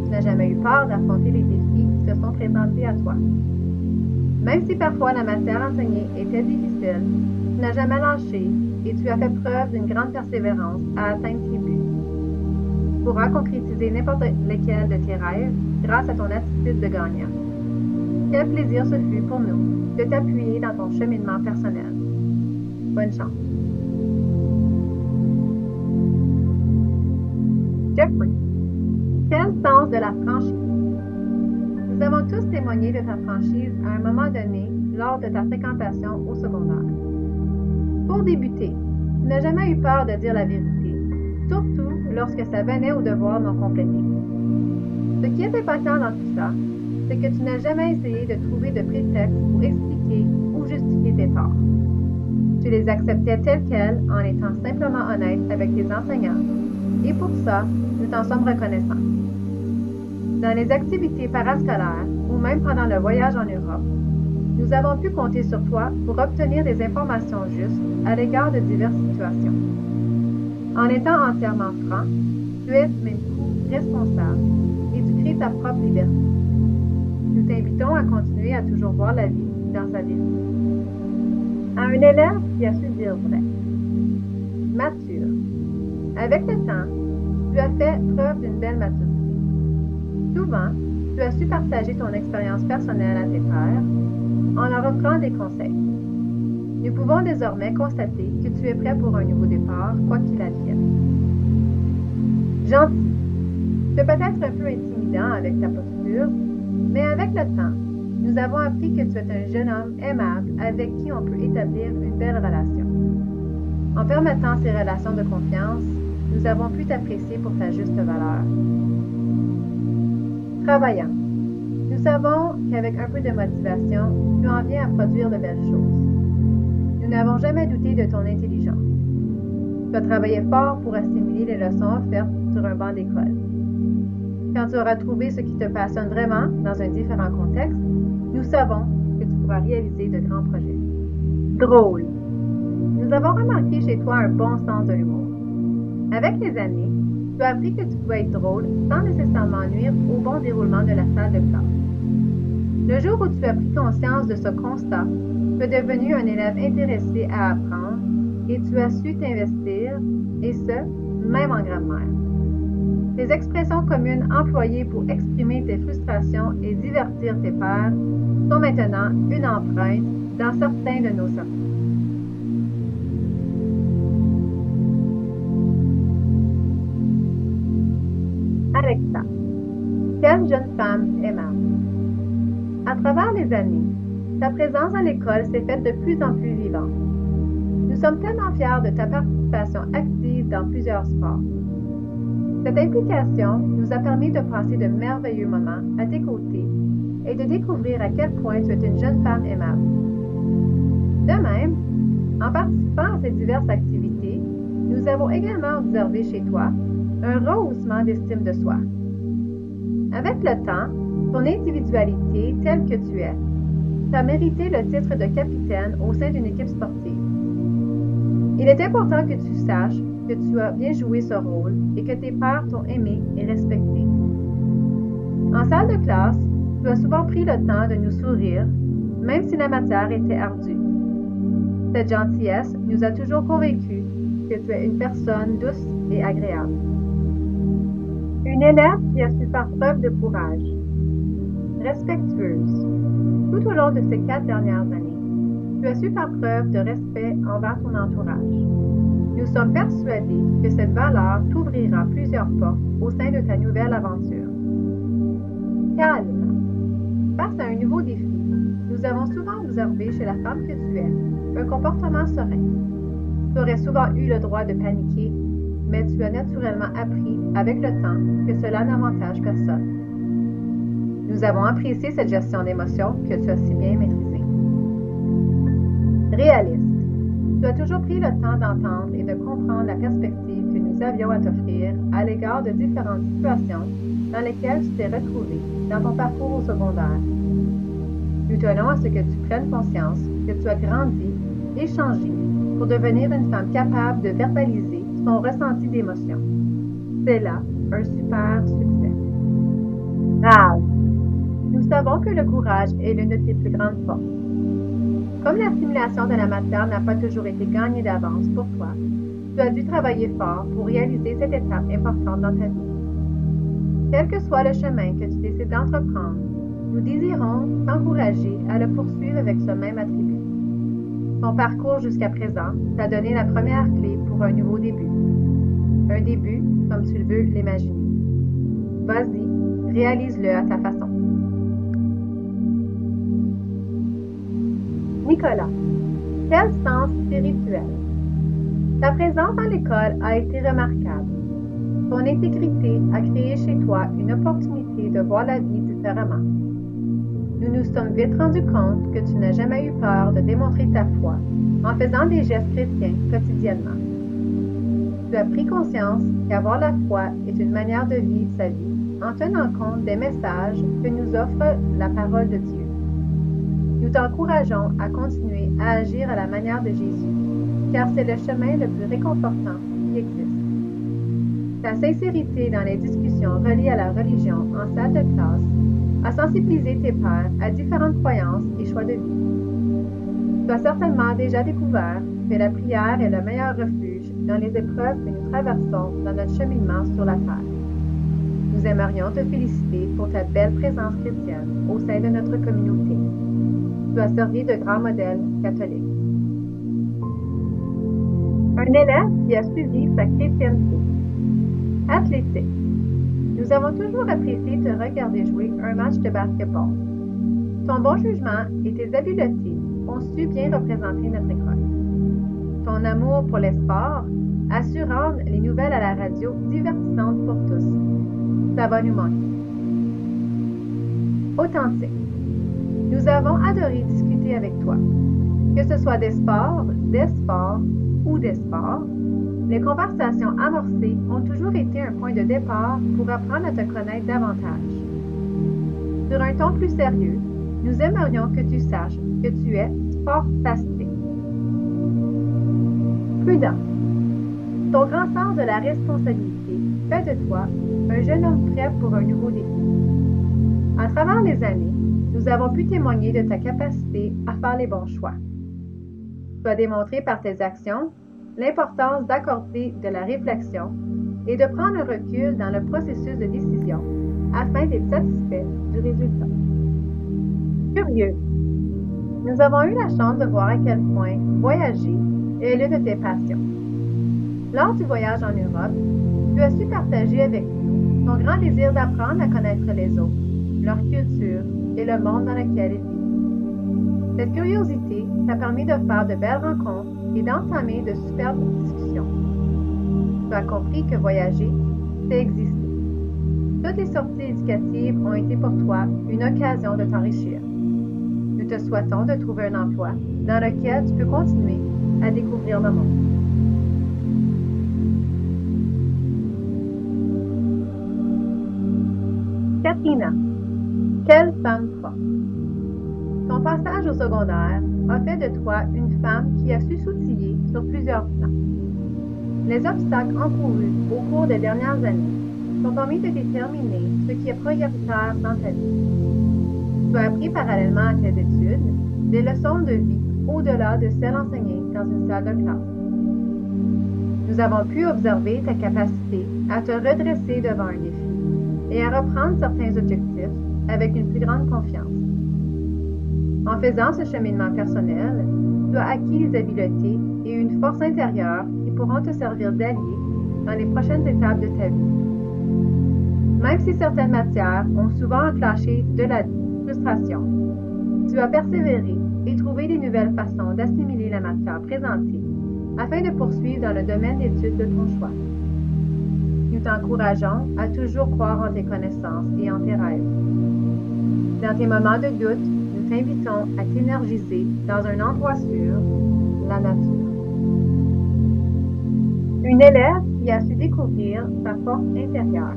Tu n'as jamais eu peur d'affronter les défis qui se sont présentés à toi. Même si parfois la matière enseignée était difficile, tu n'as jamais lâché et tu as fait preuve d'une grande persévérance à atteindre tes buts. Tu pourras concrétiser n'importe lequel de tes rêves grâce à ton attitude de gagnant. Quel plaisir ce fut pour nous de t'appuyer dans ton cheminement personnel. Bonne chance. Jeffrey, quel sens de la franchise! Nous avons tous témoigné de ta franchise à un moment donné lors de ta fréquentation au secondaire. Pour débuter, tu n'as jamais eu peur de dire la vérité, surtout lorsque ça venait au devoir non complété. Ce qui est important dans tout ça, c'est que tu n'as jamais essayé de trouver de prétexte pour expliquer ou justifier tes torts. Tu les acceptais tels quels en étant simplement honnête avec tes enseignants, et pour ça, nous t'en sommes reconnaissants. Dans les activités parascolaires ou même pendant le voyage en Europe, nous avons pu compter sur toi pour obtenir des informations justes à l'égard de diverses situations. En étant entièrement franc, tu es même coup responsable et tu crées ta propre liberté. Nous t'invitons à continuer à toujours voir la vie dans sa vérité. À un élève qui a su dire vrai. Mature. Avec le temps, tu as fait preuve d'une belle maturité. Souvent, tu as su partager ton expérience personnelle à tes pairs en leur offrant des conseils. Nous pouvons désormais constater que tu es prêt pour un nouveau départ, quoi qu'il advienne. Gentil. Tu es peut-être un peu intimidant avec ta posture, mais avec le temps, nous avons appris que tu es un jeune homme aimable avec qui on peut établir une belle relation. En permettant ces relations de confiance, nous avons pu t'apprécier pour ta juste valeur. Travaillant. Nous savons qu'avec un peu de motivation, tu en viens à produire de belles choses. Nous n'avons jamais douté de ton intelligence. Tu as travaillé fort pour assimiler les leçons offertes sur un banc d'école. Quand tu auras trouvé ce qui te passionne vraiment dans un différent contexte, nous savons que tu pourras réaliser de grands projets. Drôle. Nous avons remarqué chez toi un bon sens de l'humour. Avec les années, tu as appris que tu pouvais être drôle sans nécessairement nuire au bon déroulement de la salle de classe. Le jour où tu as pris conscience de ce constat, Tu es devenu un élève intéressé à apprendre et tu as su t'investir, et ce, même en grammaire. Tes expressions communes employées pour exprimer tes frustrations et divertir tes pairs sont maintenant une empreinte dans certains de nos cerveaux. Alexa, quelle jeune femme aimable. À travers les années, ta présence à l'école s'est faite de plus en plus vivante. Nous sommes tellement fiers de ta participation active dans plusieurs sports. Cette implication nous a permis de passer de merveilleux moments à tes côtés et de découvrir à quel point tu es une jeune femme aimable. De même, en participant à ces diverses activités, nous avons également observé chez toi un rehaussement d'estime de soi. Avec le temps, ton individualité telle que tu es, tu as mérité le titre de capitaine au sein d'une équipe sportive. Il est important que tu saches que tu as bien joué ce rôle et que tes pairs t'ont aimé et respecté. En salle de classe, tu as souvent pris le temps de nous sourire, même si la matière était ardue. Cette gentillesse nous a toujours convaincus que tu es une personne douce et agréable. Une élève qui a su faire preuve de courage, respectueuse. Tout au long de ces 4 dernières années, tu as su faire preuve de respect envers ton entourage. Nous sommes persuadés que cette valeur t'ouvrira plusieurs portes au sein de ta nouvelle aventure. Calme. Face à un nouveau défi, nous avons souvent observé chez la femme que tu es un comportement serein. Tu aurais souvent eu le droit de paniquer, mais tu as naturellement appris avec le temps que cela n'avantage personne. Nous avons apprécié cette gestion d'émotions que tu as si bien maîtrisée. Réaliste. Tu as toujours pris le temps d'entendre et de comprendre la perspective que nous avions à t'offrir à l'égard de différentes situations dans lesquelles tu t'es retrouvé dans ton parcours au secondaire. Nous tenons à ce que tu prennes conscience que tu as grandi et changé pour devenir une femme capable de verbaliser son ressenti d'émotion. C'est là un super succès. Rage. Nous savons que le courage est l'une de tes plus grandes forces. Comme l'assimilation de la matière n'a pas toujours été gagnée d'avance pour toi, tu as dû travailler fort pour réaliser cette étape importante dans ta vie. Quel que soit le chemin que tu décides d'entreprendre, nous désirons t'encourager à le poursuivre avec ce même attribut. Ton parcours jusqu'à présent t'a donné la première clé pour un nouveau début. Un début comme tu le veux l'imaginer. Vas-y, réalise-le à ta façon. Nicolas, quel sens spirituel. Ta présence à l'école a été remarquable. Ton intégrité a créé chez toi une opportunité de voir la vie différemment. Nous nous sommes vite rendus compte que tu n'as jamais eu peur de démontrer ta foi en faisant des gestes chrétiens quotidiennement. Tu as pris conscience qu'avoir la foi est une manière de vivre sa vie en tenant compte des messages que nous offre la parole de Dieu. Nous t'encourageons à continuer à agir à la manière de Jésus, car c'est le chemin le plus réconfortant qui existe. Ta sincérité dans les discussions reliées à la religion en salle de classe a sensibilisé tes pairs à différentes croyances et choix de vie. Tu as certainement déjà découvert que la prière est le meilleur refuge dans les épreuves que nous traversons dans notre cheminement sur la terre. Nous aimerions te féliciter pour ta belle présence chrétienne au sein de notre communauté. Tu as servi de grand modèle catholique. Un élève qui a suivi sa chrétienté. Athlétique. Nous avons toujours apprécié te regarder jouer un match de basketball. Ton bon jugement et tes habiletés ont su bien représenter notre école. Ton amour pour les sports a su rendre les nouvelles à la radio divertissantes pour tous. Ça va nous manquer. Authentique. Nous avons adoré discuter avec toi. Que ce soit des sports ou des sports, les conversations amorcées ont toujours été un point de départ pour apprendre à te connaître davantage. Sur un ton plus sérieux, nous aimerions que tu saches que tu es sportastique. Prudent. Ton grand sens de la responsabilité fait de toi un jeune homme prêt pour un nouveau défi. À travers les années, nous avons pu témoigner de ta capacité à faire les bons choix. Tu as démontré par tes actions l'importance d'accorder de la réflexion et de prendre un recul dans le processus de décision afin d'être satisfait du résultat. Curieux, nous avons eu la chance de voir à quel point voyager est l'une de tes passions. Lors du voyage en Europe, tu as su partager avec nous ton grand désir d'apprendre à connaître les autres, leur culture et le monde dans lequel ils vivent. Cette curiosité t'a permis de faire de belles rencontres et d'entamer de superbes discussions. Tu as compris que voyager, c'est exister. Toutes les sorties éducatives ont été pour toi une occasion de t'enrichir. Nous te souhaitons de trouver un emploi dans lequel tu peux continuer à découvrir le monde. Katrina, quelle femme forte! Ton passage au secondaire a fait de toi une femme qui a su s'outiller sur plusieurs plans. Les obstacles encourus au cours des dernières années t'ont permis de déterminer ce qui est prioritaire dans ta vie. Tu as appris parallèlement à tes études des leçons de vie au-delà de celles enseignées dans une salle de classe. Nous avons pu observer ta capacité à te redresser devant un défi et à reprendre certains objectifs avec une plus grande confiance. En faisant ce cheminement personnel, tu as acquis des habiletés et une force intérieure qui pourront te servir d'alliés dans les prochaines étapes de ta vie. Même si certaines matières ont souvent enclenché de la frustration, tu as persévéré et trouvé des nouvelles façons d'assimiler la matière présentée afin de poursuivre dans le domaine d'études de ton choix. Nous t'encourageons à toujours croire en tes connaissances et en tes rêves. Dans tes moments de doute, nous t'invitons à t'énergiser dans un endroit sûr, la nature. Une élève qui a su découvrir sa force intérieure.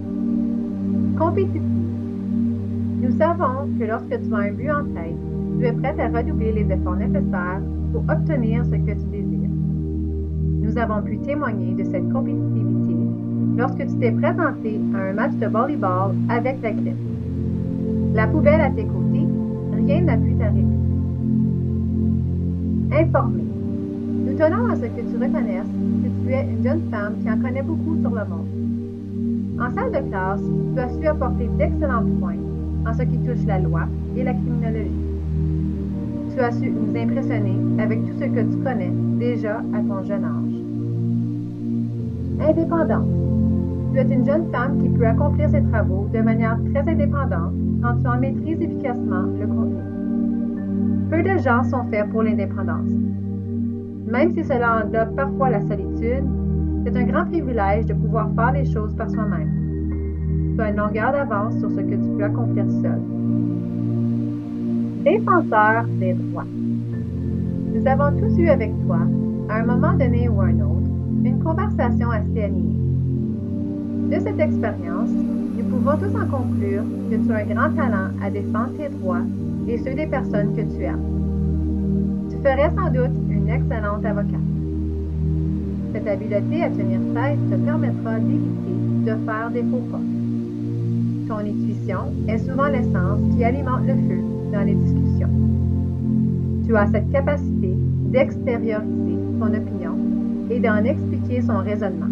Compétitive. Nous savons que lorsque tu as un but en tête, tu es prête à redoubler les efforts nécessaires pour obtenir ce que tu désires. Nous avons pu témoigner de cette compétitivité lorsque tu t'es présenté à un match de volleyball avec la grippe. La poubelle à tes côtés, rien n'a pu t'arrêter. Informé. Nous tenons à ce que tu reconnaisses que tu es une jeune femme qui en connaît beaucoup sur le monde. En salle de classe, tu as su apporter d'excellents points en ce qui touche la loi et la criminologie. Tu as su nous impressionner avec tout ce que tu connais déjà à ton jeune âge. Indépendante. Tu es une jeune femme qui peut accomplir ses travaux de manière très indépendante quand tu en maîtrises efficacement le contenu. Peu de gens sont faits pour l'indépendance. Même si cela englobe parfois la solitude, c'est un grand privilège de pouvoir faire les choses par soi-même. Tu as une longueur d'avance sur ce que tu peux accomplir seul. Défenseur des droits. Nous avons tous eu avec toi, à un moment donné ou à un autre, une conversation assez animée. De cette expérience, nous pouvons tous en conclure que tu as un grand talent à défendre tes droits et ceux des personnes que tu aimes. Tu ferais sans doute une excellente avocate. Cette habileté à tenir tête te permettra d'éviter de faire des faux pas. Ton intuition est souvent l'essence qui alimente le feu dans les discussions. Tu as cette capacité d'extérioriser ton opinion et d'en expliquer son raisonnement.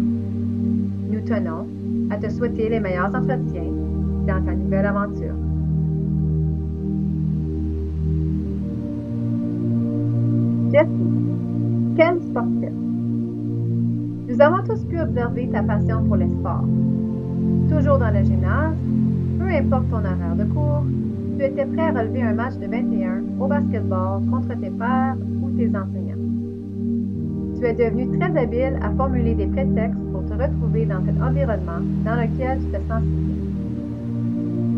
Nous tenons à te souhaiter les meilleurs entretiens dans ta nouvelle aventure. Jessie, quelle sportive! Nous avons tous pu observer ta passion pour les sports. Toujours dans le gymnase, peu importe ton horaire de cours, tu étais prêt à relever un match de 21 au basketball contre tes pairs ou tes enseignants. Tu es devenu très habile à formuler des prétextes pour te retrouver dans cet environnement dans lequel tu te sens si bien.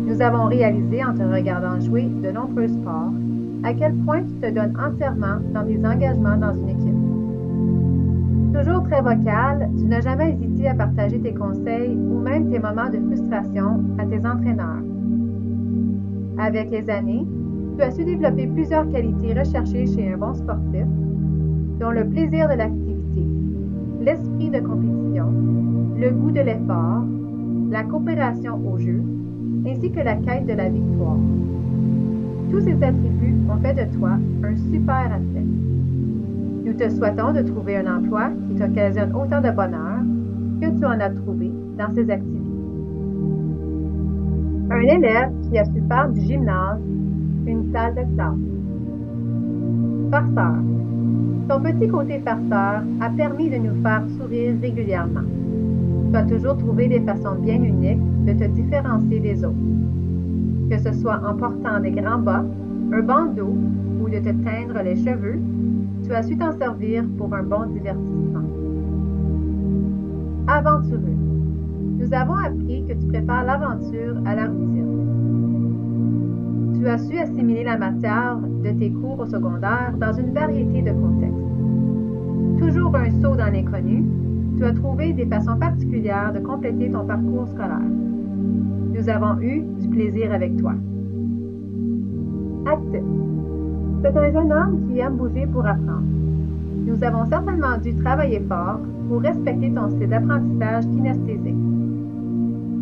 Nous avons réalisé en te regardant jouer de nombreux sports à quel point tu te donnes entièrement dans tes engagements dans une équipe. Toujours très vocale, tu n'as jamais hésité à partager tes conseils ou même tes moments de frustration à tes entraîneurs. Avec les années, tu as su développer plusieurs qualités recherchées chez un bon sportif, dont le plaisir de l'activité, l'esprit de compétition, le goût de l'effort, la coopération au jeu, ainsi que la quête de la victoire. Tous ces attributs ont fait de toi un super athlète. Nous te souhaitons de trouver un emploi qui t'occasionne autant de bonheur que tu en as trouvé dans ces activités. Un élève qui a su faire du gymnase une salle de classe. Farceur. Ton petit côté farceur a permis de nous faire sourire régulièrement. Tu as toujours trouvé des façons bien uniques de te différencier des autres. Que ce soit en portant des grands bas, un bandeau ou de te teindre les cheveux, tu as su t'en servir pour un bon divertissement. Aventureux. Nous avons appris que tu préfères l'aventure à la routine. Tu as su assimiler la matière de tes cours au secondaire dans une variété de contextes. Toujours un saut dans l'inconnu, tu as trouvé des façons particulières de compléter ton parcours scolaire. Nous avons eu du plaisir avec toi. Actif. C'est un jeune homme qui aime bouger pour apprendre. Nous avons certainement dû travailler fort pour respecter ton style d'apprentissage kinesthésique.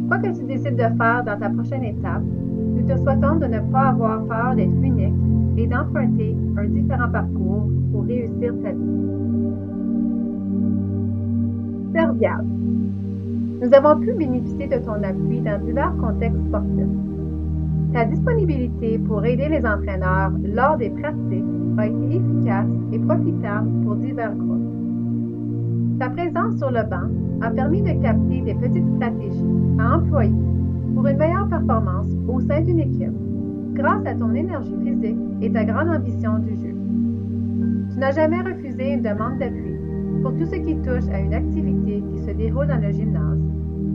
Quoi que tu décides de faire dans ta prochaine étape, nous te souhaitons de ne pas avoir peur d'être unique et d'emprunter un différent parcours pour réussir ta vie. Serviable. Nous avons pu bénéficier de ton appui dans divers contextes sportifs. Ta disponibilité pour aider les entraîneurs lors des pratiques a été efficace et profitable pour divers groupes. Ta présence sur le banc a permis de capter des petites stratégies à employer pour une meilleure performance au sein d'une équipe, grâce à ton énergie physique et ta grande ambition du jeu. Tu n'as jamais refusé une demande d'appui pour tout ce qui touche à une activité qui se déroule dans le gymnase,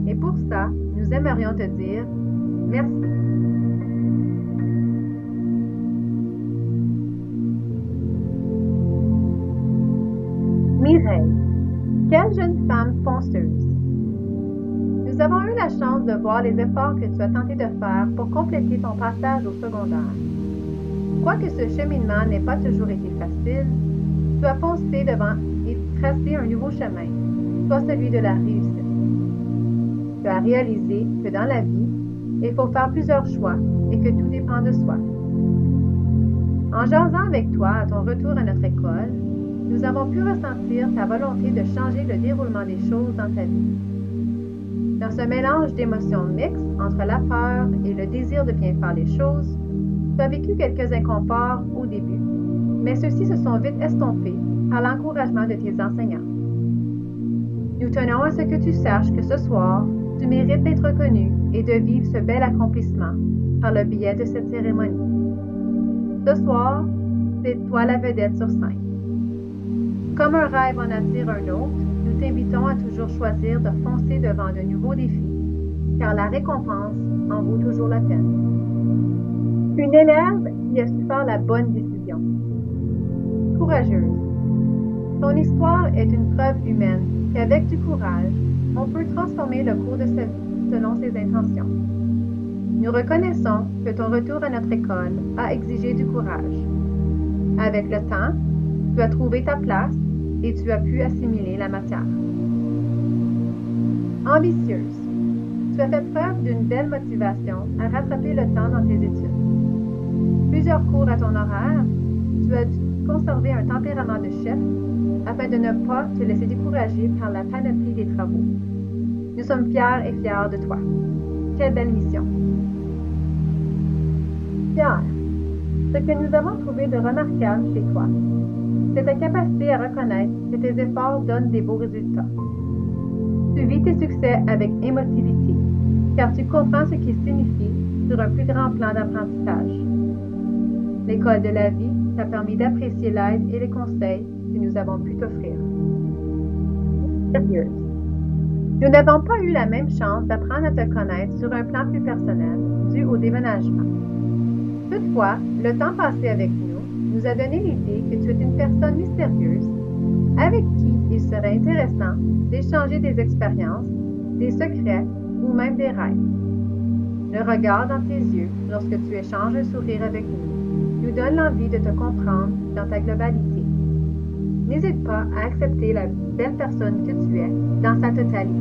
et pour ça, nous aimerions te dire merci. Mireille. Quelle jeune femme fonceuse! Nous avons eu la chance de voir les efforts que tu as tenté de faire pour compléter ton passage au secondaire. Quoique ce cheminement n'ait pas toujours été facile, tu as foncé devant et tracé un nouveau chemin, soit celui de la réussite. Tu as réalisé que dans la vie, il faut faire plusieurs choix et que tout dépend de soi. En jasant avec toi à ton retour à notre école, nous avons pu ressentir ta volonté de changer le déroulement des choses dans ta vie. Dans ce mélange d'émotions mixtes entre la peur et le désir de bien faire les choses, tu as vécu quelques inconforts au début, mais ceux-ci se sont vite estompés par l'encouragement de tes enseignants. Nous tenons à ce que tu saches que ce soir, tu mérites d'être reconnu et de vivre ce bel accomplissement par le biais de cette cérémonie. Ce soir, c'est toi la vedette sur scène. Comme un rêve en attire un autre, nous t'invitons à toujours choisir de foncer devant de nouveaux défis, car la récompense en vaut toujours la peine. Une élève qui a su faire la bonne décision. Courageuse. Ton histoire est une preuve humaine qu'avec du courage, on peut transformer le cours de sa vie selon ses intentions. Nous reconnaissons que ton retour à notre école a exigé du courage. Avec le temps, tu as trouvé ta place et tu as pu assimiler la matière. Ambitieuse. Tu as fait preuve d'une belle motivation à rattraper le temps dans tes études. Plusieurs cours à ton horaire, tu as dû conserver un tempérament de chef afin de ne pas te laisser décourager par la panoplie des travaux. Nous sommes fiers et fiers de toi. Quelle belle mission! Fier. Ce que nous avons trouvé de remarquable chez toi, c'est ta capacité à reconnaître que tes efforts donnent des beaux résultats. Tu vis tes succès avec émotivité, car tu comprends ce qu'ils signifient sur un plus grand plan d'apprentissage. L'école de la vie t'a permis d'apprécier l'aide et les conseils que nous avons pu t'offrir. Sérieuse. Nous n'avons pas eu la même chance d'apprendre à te connaître sur un plan plus personnel, dû au déménagement. Toutefois, le temps passé avec nous a donné l'idée que tu es une personne mystérieuse avec qui il serait intéressant d'échanger des expériences, des secrets ou même des rêves. Le regard dans tes yeux lorsque tu échanges un sourire avec nous donne l'envie de te comprendre dans ta globalité. N'hésite pas à accepter la belle personne que tu es dans sa totalité.